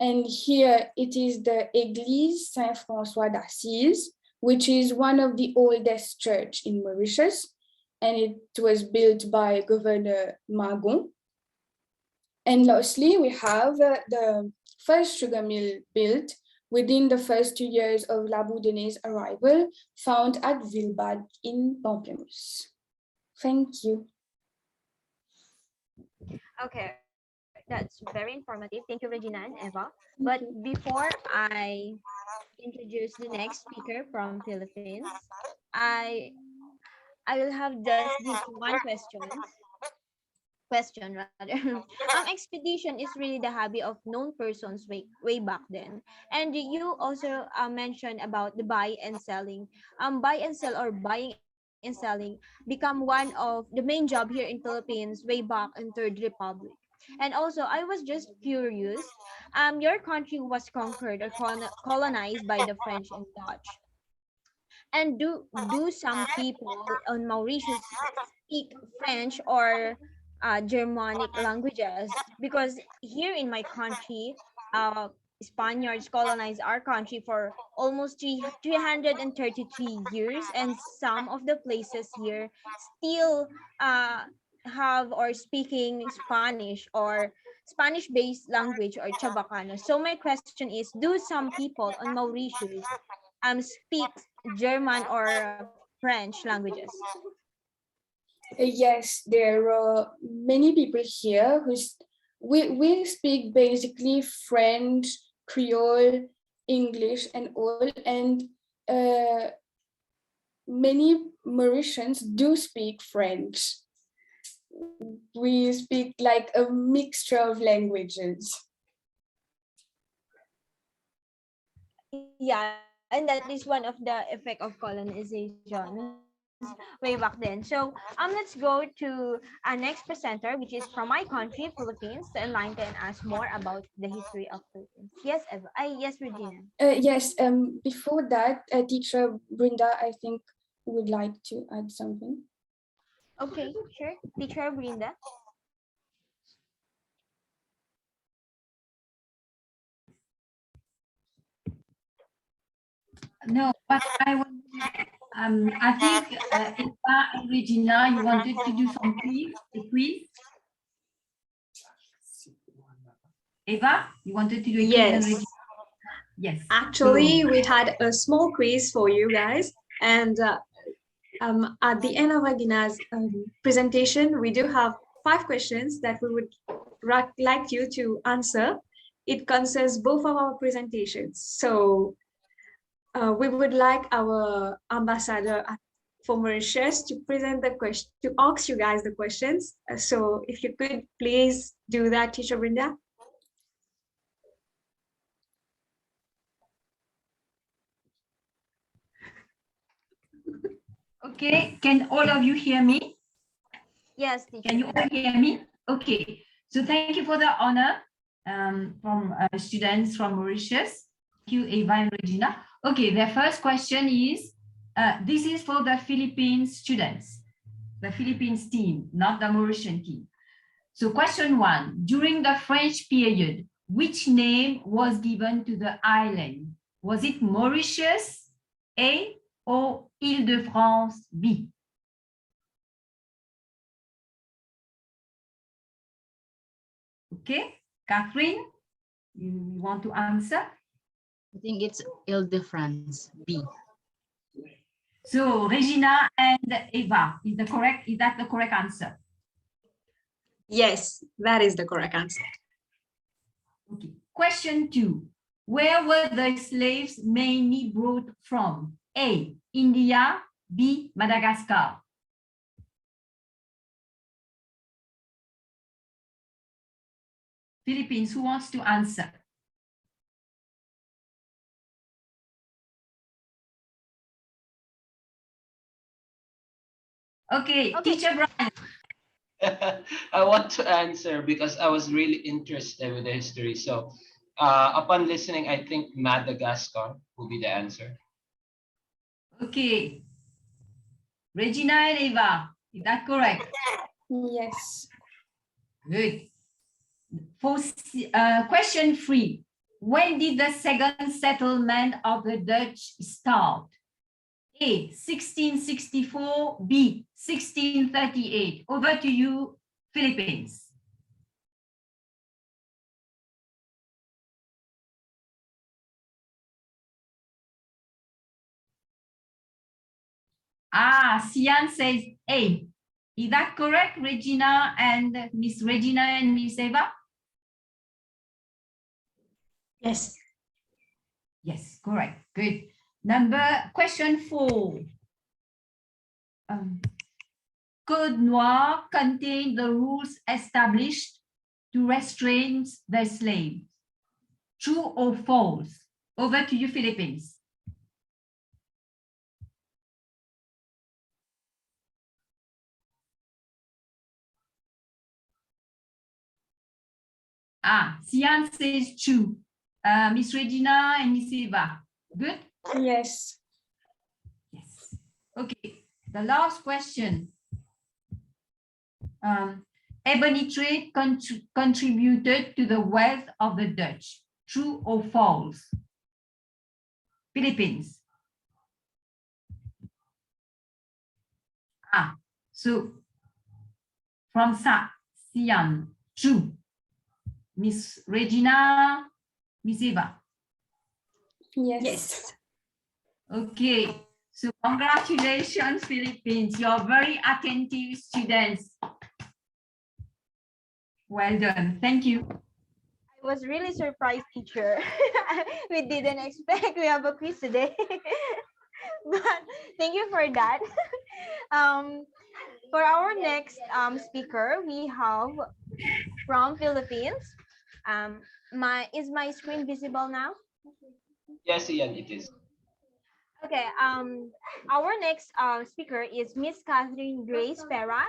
And here it is the Église Saint-François d'Assise, which is one of the oldest church in Mauritius, and it was built by Governor Magon. And lastly, we have the first sugar mill built within the first 2 years of La Bourdonnais' arrival, found at Villebad in Pamplemousse. Thank you. Okay. That's very informative. Thank you, Regina and Eva. Thank But you. before I introduce the next speaker from Philippines, I I will have just this one question rather. Expedition is really the hobby of known persons way back then. And you also mentioned about the buy and selling. Buy and sell or buying and selling become one of the main job here in Philippines way back in Third Republic. And also, I was just curious. Your country was conquered or colonized by the French and Dutch. And do some people on Mauritius speak French or Germanic languages? Because here in my country, Spaniards colonized our country for almost 333 years, and some of the places here still uh, have or speaking Spanish or Spanish-based language or Chabacano. So my question is, do some people on Mauritius speak German or French languages? Yes, there are many people here we speak basically French, Creole, English, and all, and uh, many Mauritians do speak French. We speak like a mixture of languages. Yeah, and that is one of the effect of colonization way back then. So let's go to our next presenter, which is from my country, Philippines, to enlighten us more about the history of Philippines. Yes, Eva. Yes, Regina. Yes, before that, teacher Brenda, I think, would like to add something. Okay, sure. Teacher Brinda. No, but I think Eva and Regina, you wanted to do some quiz, a quiz. Eva, you wanted to do a quiz and Yes. Regina? Yes. Actually, we had a small quiz for you guys, and at the end of Agina's presentation, we do have 5 questions that we would like you to answer. It concerns both of our presentations. So we would like our ambassador for Mauritius to present the question, to ask you guys the questions. So if you could please do that, Teacher Brenda. Okay, can all of you hear me? Yes, teacher. Can you all hear me? Okay, so thank you for the honor from students from Mauritius. Thank you, Eva and Regina. Okay, the first question is, this is for the Philippines students, the Philippines team, not the Mauritian team. So question 1, during the French period, which name was given to the island? Was it Mauritius, A, or Île-de-France, B? Okay, Catherine, you want to answer? I think it's Ile-de-France, B. So Regina and Eva, is that the correct answer? Yes, that is the correct answer. Okay. Question 2. Where were the slaves mainly brought from? A, India, B, Madagascar. Philippines, who wants to answer? Okay, Teacher Brian. I want to answer because I was really interested with the history. So upon listening, I think Madagascar will be the answer. Okay. Regina and Eva, is that correct? Yes. Good. For question 3, when did the second settlement of the Dutch start? A, 1664, B, 1638. Over to you, Philippines. Sian says A. Is that correct, Regina and Miss Eva? Yes. Yes, correct. Good. Question 4. Code Noir contained the rules established to restrain the slaves. True or false? Over to you, Philippines. Sian says true. Miss Regina and Miss Eva. Good? Yes. Yes. Okay. The last question. Ebony trade contributed to the wealth of the Dutch. True or false? Philippines. So from Sian, true. Miss Regina, Miss Eva. Yes. Yes. Okay. So congratulations, Philippines. You're very attentive students. Well done. Thank you. I was really surprised, teacher. We didn't expect we have a quiz today. But thank you for that. For our next speaker, we have from Philippines. Is my screen visible now? Yes, Ian, it is. Okay. Our next speaker is Miss Catherine Grace Pera.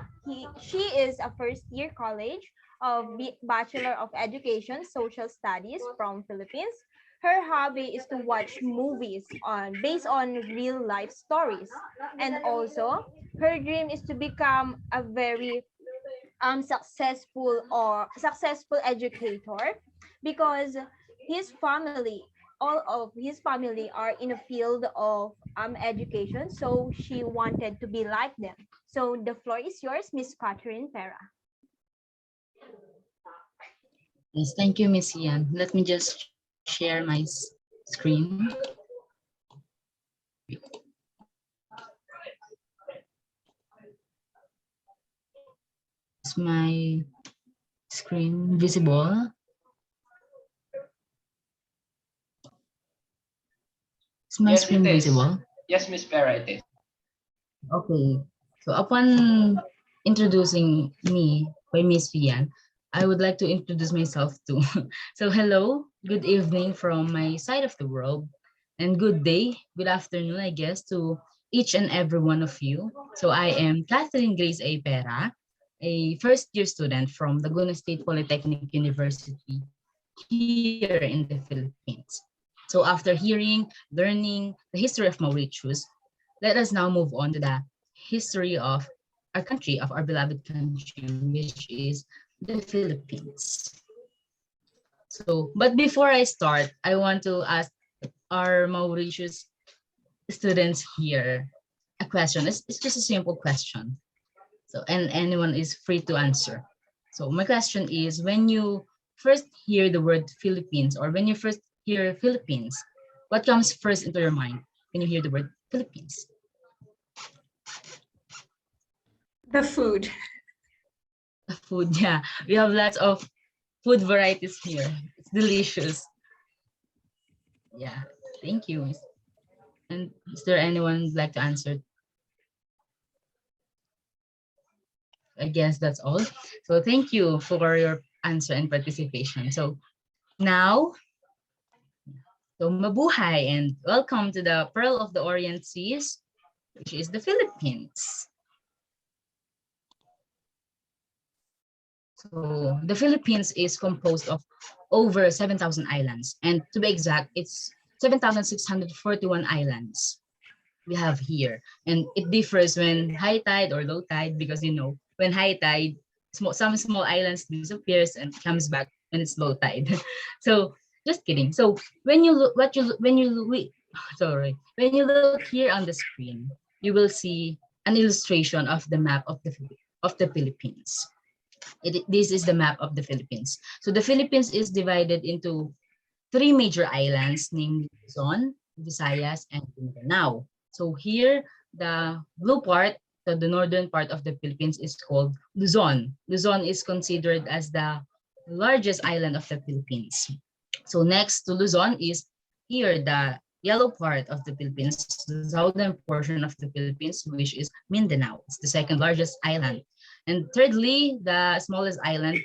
She is a first year college of Bachelor of Education Social Studies from Philippines. Her hobby is to watch movies based on real life stories, and also her dream is to become a very successful educator, because his family all of his family are in a field of education, so she wanted to be like them. So the floor is yours, Miss Catherine Pera. Yes, thank you, Miss Ian. Let me just share my screen. Is my screen visible? Is my Yes, screen it is. visible? Yes, Miss Pera, it is. Okay. So upon introducing me by Miss Vian, I would like to introduce myself too. So hello, good evening from my side of the world, and good day, good afternoon, I guess, to each and every one of you. So I am Catherine Grace A. Pera, a first year student from Laguna State Polytechnic University here in the Philippines. So after hearing, learning the history of Mauritius, let us now move on to the history of our country, of our beloved country, which is the Philippines. So, but before I start, I want to ask our Mauritius students here a question. It's just a simple question. So, and anyone is free to answer. So my question is, when you first hear the word Philippines, or when you first hear Philippines, what comes first into your mind when you hear the word Philippines? The food. The food, yeah. We have lots of food varieties here. It's delicious. Yeah, thank you. And is there anyone who'd like to answer? I guess that's all. So thank you for your answer and participation. So now, so mabuhay and welcome to the Pearl of the Orient Seas, which is the Philippines. So the Philippines is composed of over 7,000 islands, and to be exact, it's 7,641 islands we have here. And it differs when high tide or low tide, because when high tide, some small islands disappears and comes back when it's low tide. So just kidding. So when you look, when you look here on the screen, you will see an illustration of the map of the Philippines. This is the map of the Philippines. So the Philippines is divided into three major islands, namely Luzon, Visayas, and Mindanao. So here, the blue part, the northern part of the Philippines is called Luzon. Luzon is considered as the largest island of the Philippines. So next to Luzon is here, the yellow part of the Philippines, the southern portion of the Philippines, which is Mindanao. It's the second largest island. And thirdly, the smallest island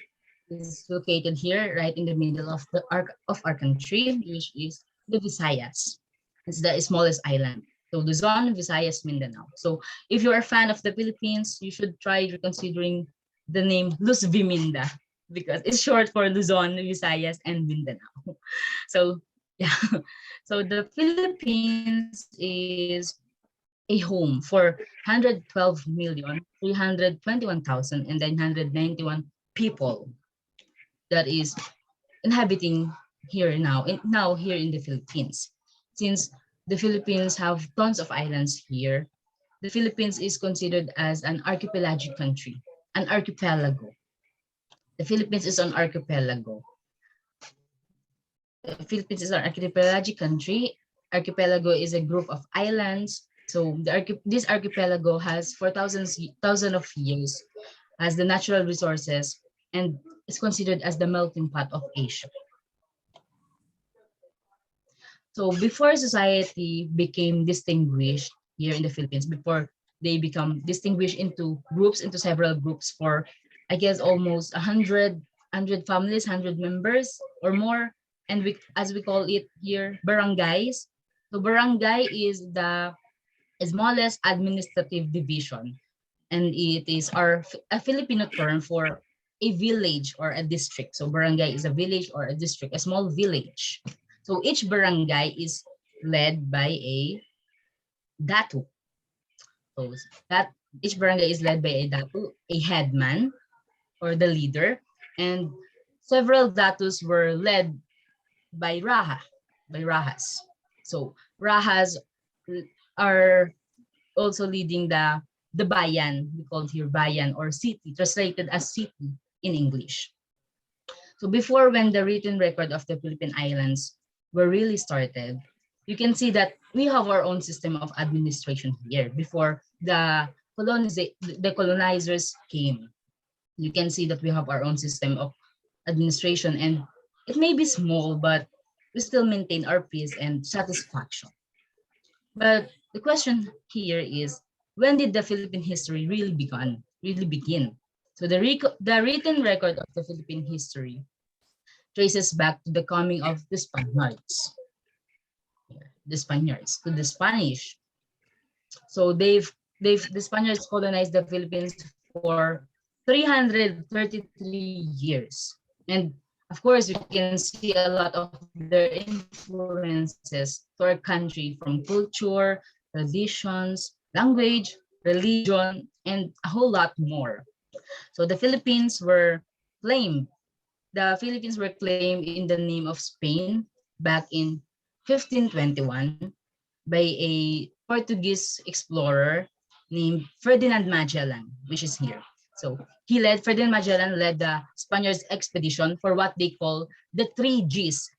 is located here, right in the middle of our country, which is the Visayas. It's the smallest island. So Luzon, Visayas, Mindanao. So if you are a fan of the Philippines, you should try reconsidering the name Luz Viminda because it's short for Luzon, Visayas, and Mindanao. So yeah, so the Philippines is a home for 112,321,991 people that is inhabiting here now here in the Philippines. Since the Philippines have tons of islands here, the Philippines is considered as an archipelagic country, an archipelago. The Philippines is an archipelago. The Philippines is an archipelagic country. Archipelago is a group of islands. So this archipelago has for thousands of years has the natural resources and is considered as the melting pot of Asia. So before society became distinguished here in the Philippines, before they become distinguished into groups, into several groups for, I guess, almost 100 families, 100 members or more. And we, as we call it here, barangays. So barangay is the smallest administrative division. And it is a Filipino term for a village or a district. So barangay is a village or a district, a small village. So each barangay is led by a datu. So that each barangay is led by a datu, a headman or the leader, and several datus were led by rahas. So rahas are also leading the bayan, we call here bayan or city, translated as city in English. So before, when the written record of the Philippine Islands were really started, you can see that we have our own system of administration here before the colonizers came. You can see that we have our own system of administration, and it may be small, but we still maintain our peace and satisfaction. But the question here is, when did the Philippine history really begin? So the written record of the Philippine history traces back to the coming of the Spaniards. To the Spanish. So the Spaniards colonized the Philippines for 333 years. And of course, you can see a lot of their influences to our country, from culture, traditions, language, religion, and a whole lot more. So the Philippines were claimed. The Philippines were claimed in the name of Spain back in 1521 by a Portuguese explorer named Ferdinand Magellan, which is here. So Ferdinand Magellan led the Spaniards expedition for what they call the three Gs,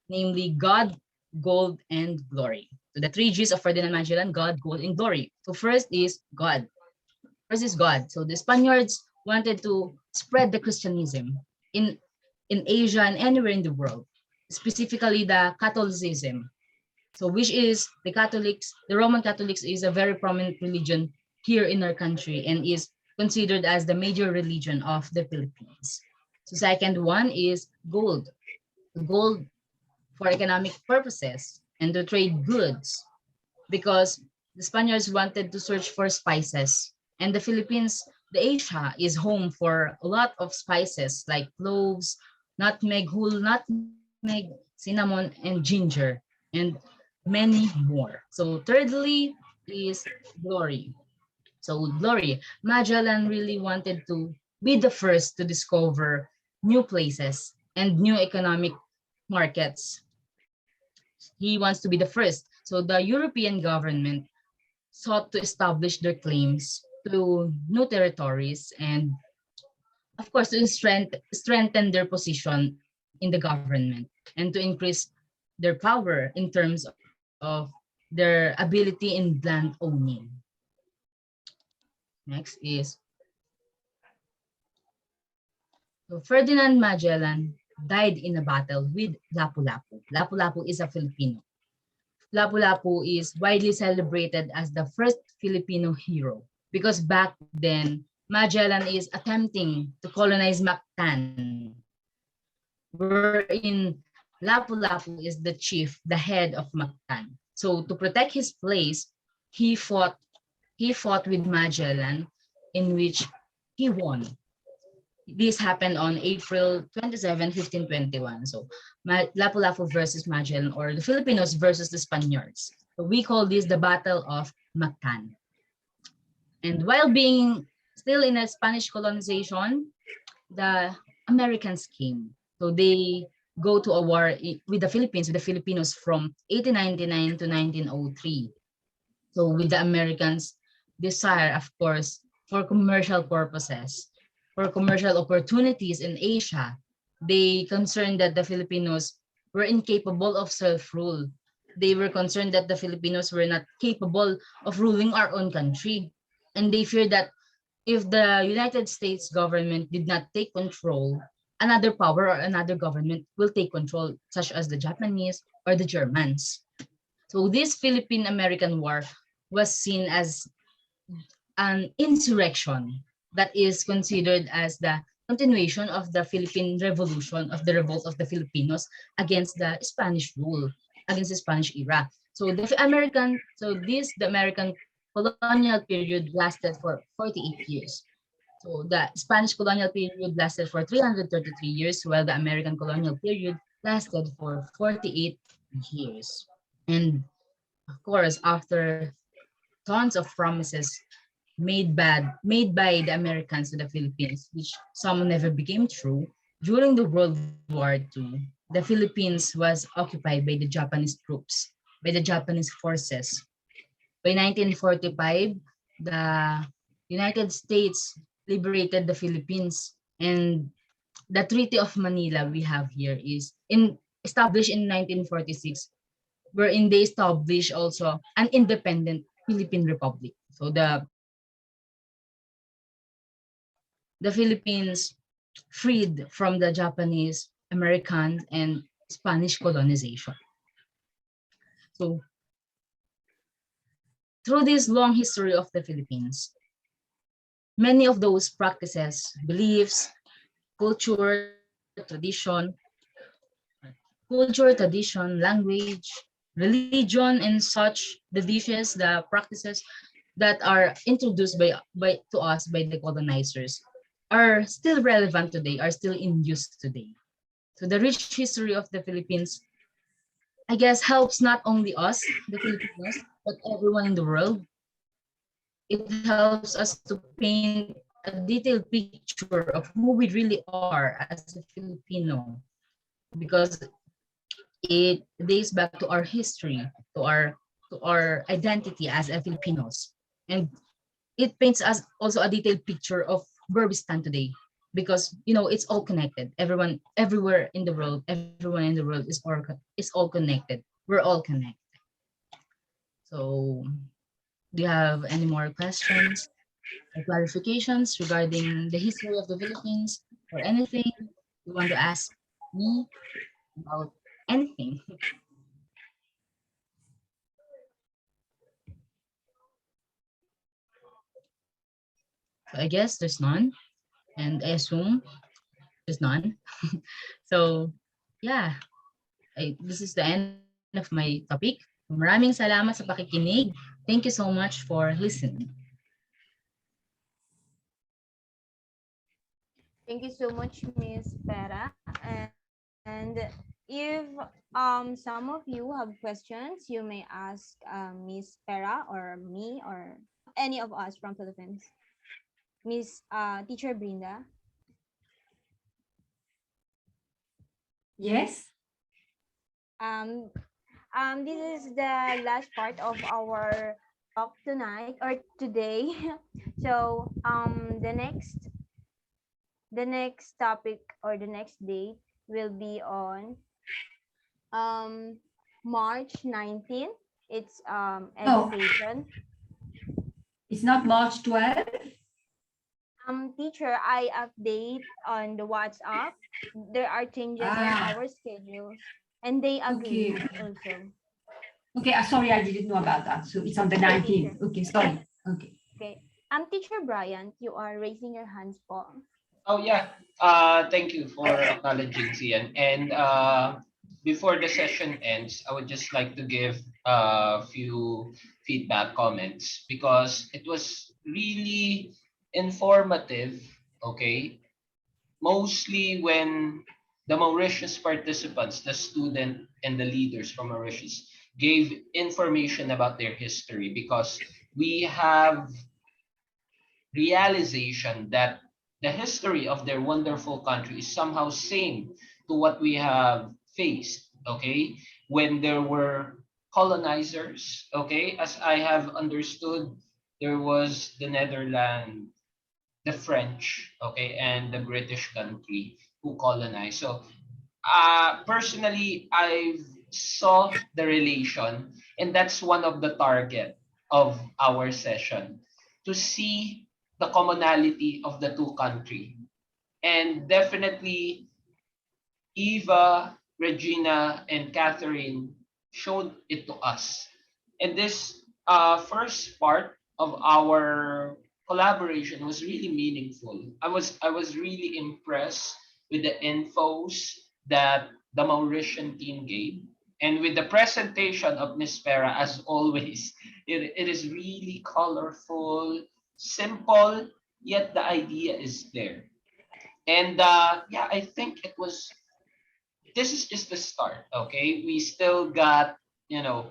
namely God, gold, and glory. So the three Gs of Ferdinand Magellan: God, gold, and glory. So first is God. So the Spaniards wanted to spread the Christianism in Asia and anywhere in the world, specifically the Catholicism. So which is the Roman Catholics is a very prominent religion here in our country and is considered as the major religion of the Philippines. So second one is gold. Gold for economic purposes and to trade goods, because the Spaniards wanted to search for spices, and the Philippines, the Asia, is home for a lot of spices like cloves, nutmeg, whole nutmeg, cinnamon, and ginger, and many more. So thirdly is glory. So glory, Magellan really wanted to be the first to discover new places and new economic markets. He wants to be the first. So the European government sought to establish their claims to new territories and, of course, to strengthen their position in the government and to increase their power in terms of their ability in land owning. Next is, so Ferdinand Magellan died in a battle with Lapu-Lapu. Lapu-Lapu is a Filipino. Lapu-Lapu is widely celebrated as the first Filipino hero because back then, Magellan is attempting to colonize Mactan, wherein Lapu-Lapu is the chief, the head of Mactan. So to protect his place, he fought he fought with Magellan, in which he won. This happened on April 27, 1521. So Lapu-Lapu versus Magellan, or the Filipinos versus the Spaniards. So we call this the Battle of Mactan. And while being still in a Spanish colonization, the Americans came. So they go to a war with the Philippines, with the Filipinos from 1899 to 1903. So with the Americans' desire, of course, for commercial purposes, for commercial opportunities in Asia, they concerned that the Filipinos were incapable of self-rule. They were concerned that the Filipinos were not capable of ruling our own country. And they feared that if the United States government did not take control, another power or another government will take control, such as the Japanese or the Germans. So this Philippine-American War was seen as an insurrection that is considered as the continuation of the Philippine Revolution, of the revolt of the Filipinos against the Spanish rule, against the Spanish era. So the American colonial period lasted for 48 years. So the Spanish colonial period lasted for 333 years, while the American colonial period lasted for 48 years. And of course, after tons of promises made by the Americans to the Philippines, which some never became true, during the World War II, the Philippines was occupied by the Japanese troops, by the Japanese forces. By 1945, the United States liberated the Philippines, and the Treaty of Manila we have here is established in 1946, wherein they established also an independent Philippine Republic. So the Philippines freed from the Japanese, American, and Spanish colonization. So through this long history of the Philippines, many of those practices, beliefs, culture, language, religion, and such, the dishes, the practices that are introduced to us by the colonizers are still relevant today, are still in use today. So the rich history of the Philippines, I guess, helps not only us, the Filipinos, but everyone in the world. It helps us to paint a detailed picture of who we really are as a Filipino, because it dates back to our history, to our identity as a Filipinos. And it paints us also a detailed picture of where we stand today, because it's all connected. Everywhere in the world, everyone in the world is all connected. We're all connected. So do you have any more questions or clarifications regarding the history of the Philippines, or anything you want to ask me about anything? So I guess there's none, and I assume there's none. So yeah, this is the end of my topic. Maraming salamat sa pakikinig. Thank you so much for listening. Thank you so much, Miss Pera. And if some of you have questions, you may ask Miss Pera or me or any of us from Philippines. Miss Teacher Brinda. Yes. Um, this is the last part of our talk tonight or today. So the next topic or the next date will be on March 19th. It's No. education. It's not March 12th. Teacher, I update on the WhatsApp. There are changes on Ah, our schedule, and they okay. agree also. Okay, sorry, I didn't know about that. So it's on the Okay, teacher. 19th. Okay, sorry. Okay. Okay. Teacher Brian, you are raising your hands po. Oh yeah. Thank you for acknowledging Sian. And before the session ends, I would just like to give a few feedback comments because it was really informative. Okay, mostly when the Mauritius participants, the student and the leaders from Mauritius, gave information about their history because we have realization that the history of their wonderful country is somehow same to what we have faced, okay, when there were colonizers, okay, as I have understood, there was the Netherlands, the French, okay, and the British country who colonized. So personally, I saw the relation, and that's one of the target of our session to see the commonality of the two country. And definitely, Eva, Regina, and Catherine showed it to us. And this first part of our collaboration was really meaningful. I was really impressed with the infos that the Mauritian team gave. And with the presentation of Miss Farah, as always, it is really colorful, simple, yet the idea is there. And yeah, I think this is just the start. Okay, we still got, you know,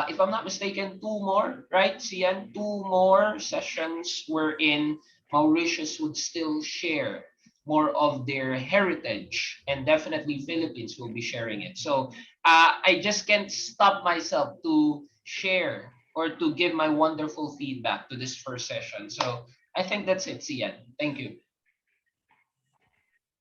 if I'm not mistaken, two more, right, Sian? Two more sessions wherein Mauritius would still share more of their heritage, and definitely Philippines will be sharing it. So I just can't stop myself to share or to give my wonderful feedback to this first session. So I think that's it, Sian. Thank you.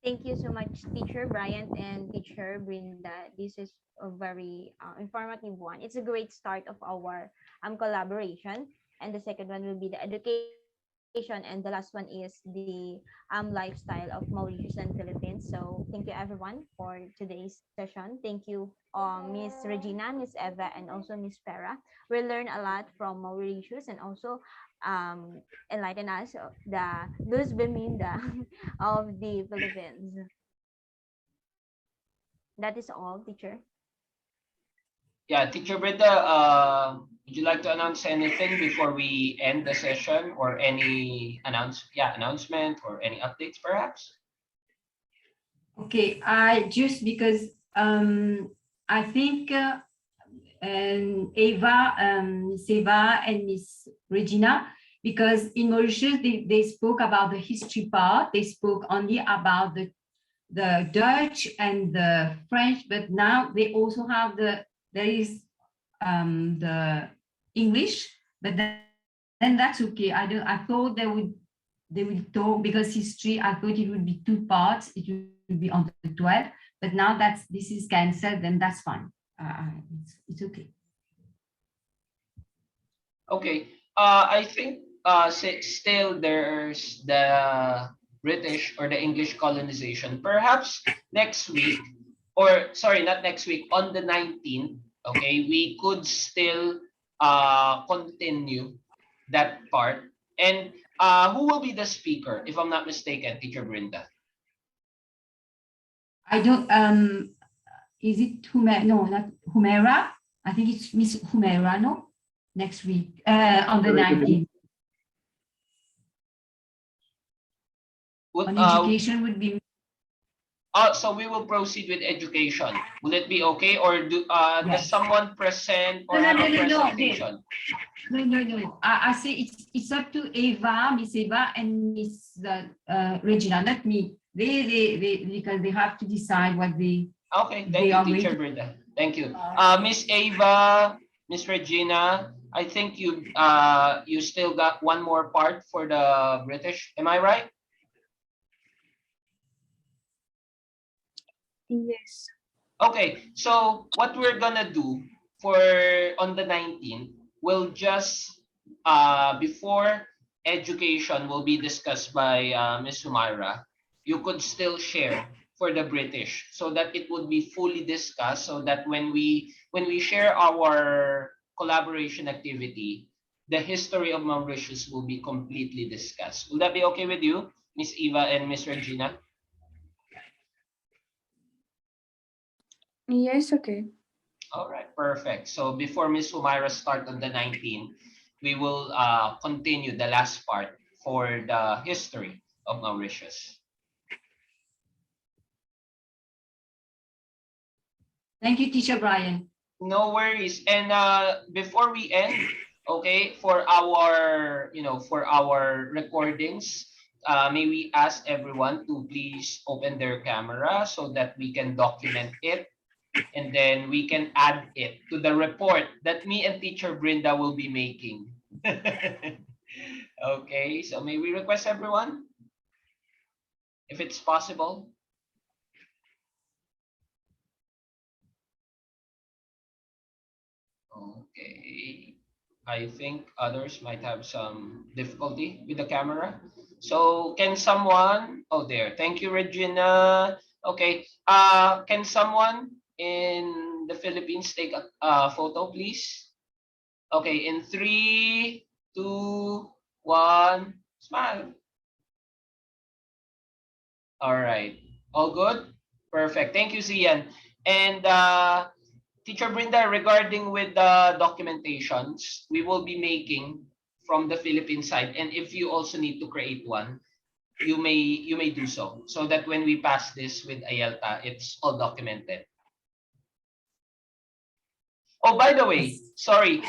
Thank you so much, Teacher Brian and Teacher Brinda. This is a very informative one. It's a great start of our collaboration. And the second one will be the education, and the last one is the lifestyle of Mauritius and Philippines. So thank you everyone for today's session. Thank you, Miss Regina, Miss Eva, and also Miss Farah. We learned a lot from Mauritius, and also enlighten us the Luz Beminda of the Philippines. That is all, teacher. Yeah, Teacher Brenda, would you like to announce anything before we end the session, or any announcement or any updates perhaps? Okay, I just because I think Eva, Miss Eva and Miss Regina, because in Mauritius they spoke about the history part. They spoke only about the Dutch and the French, but now they also have there is the English, but then that's okay. I thought they would talk because history. I thought it would be two parts. It would be on the 12th, but now this is cancelled. Then that's fine. It's okay. Okay. I think still there's the British or the English colonization. Perhaps next week, or sorry, not next week, on the 19th, okay, we could still continue that part. And who will be the speaker, if I'm not mistaken, Teacher Brenda? I don't. Is it Humera? No, not Humera. I think it's Miss Humera. No, next week on the 19th. Would, On education would be. so we will proceed with education. Will it be okay, or does Yes. someone present or No, have a no, presentation? No. I say it's up to Eva, Miss Eva, and Miss Regina, not me. They because they have to decide what they. Okay, They thank you, are going Teacher to. Brenda. Thank you. Miss Ava, Miss Regina, I think you still got one more part for the British. Am I right? Yes. Okay, so what we're gonna do for on the 19th, we'll just before education will be discussed by Ms. Sumaira, you could still share for the British so that it would be fully discussed, so that when we share our collaboration activity, the history of Mauritius will be completely discussed. Will that be okay with you, Miss Eva and Miss Regina? Yes, okay. All right, perfect. So before Miss Humaira start on the 19th, we will continue the last part for the history of Mauritius. Thank you, Teacher Brian. No worries. And before we end, okay, for our for our recordings, may we ask everyone to please open their camera so that we can document it, and then we can add it to the report that me and Teacher Brenda will be making. Okay, so may we request everyone, if it's possible? Okay. I think others might have some difficulty with the camera. So can someone, oh there, thank you, Regina. Okay, can someone in the Philippines take a photo, please? Okay, in 3, 2, 1, smile. All right, all good? Perfect, thank you, Zian. And Teacher Brenda, regarding with the documentations, we will be making from the Philippine side, and if you also need to create one, you may do so that when we pass this with IELTA, it's all documented. Oh, by the way, sorry,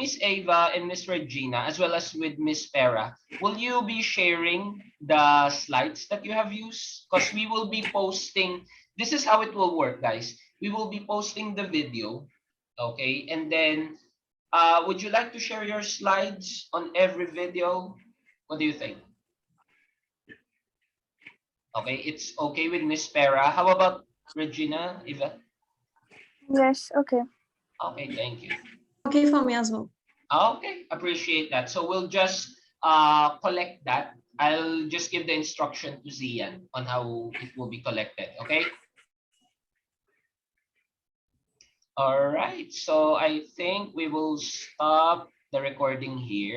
Miss Ava and Miss Regina, as well as with Miss Pera, will you be sharing the slides that you have used? Because we will be posting, this is how it will work, guys. We will be posting the video, okay? And then, would you like to share your slides on every video? What do you think? Okay, it's okay with Miss Pera. How about Regina, Eva? Yes, okay. Okay, thank you. Okay for me as well. Okay, appreciate that. So we'll just collect that. I'll just give the instruction to Zian on how it will be collected. Okay. All right. So I think we will stop the recording here.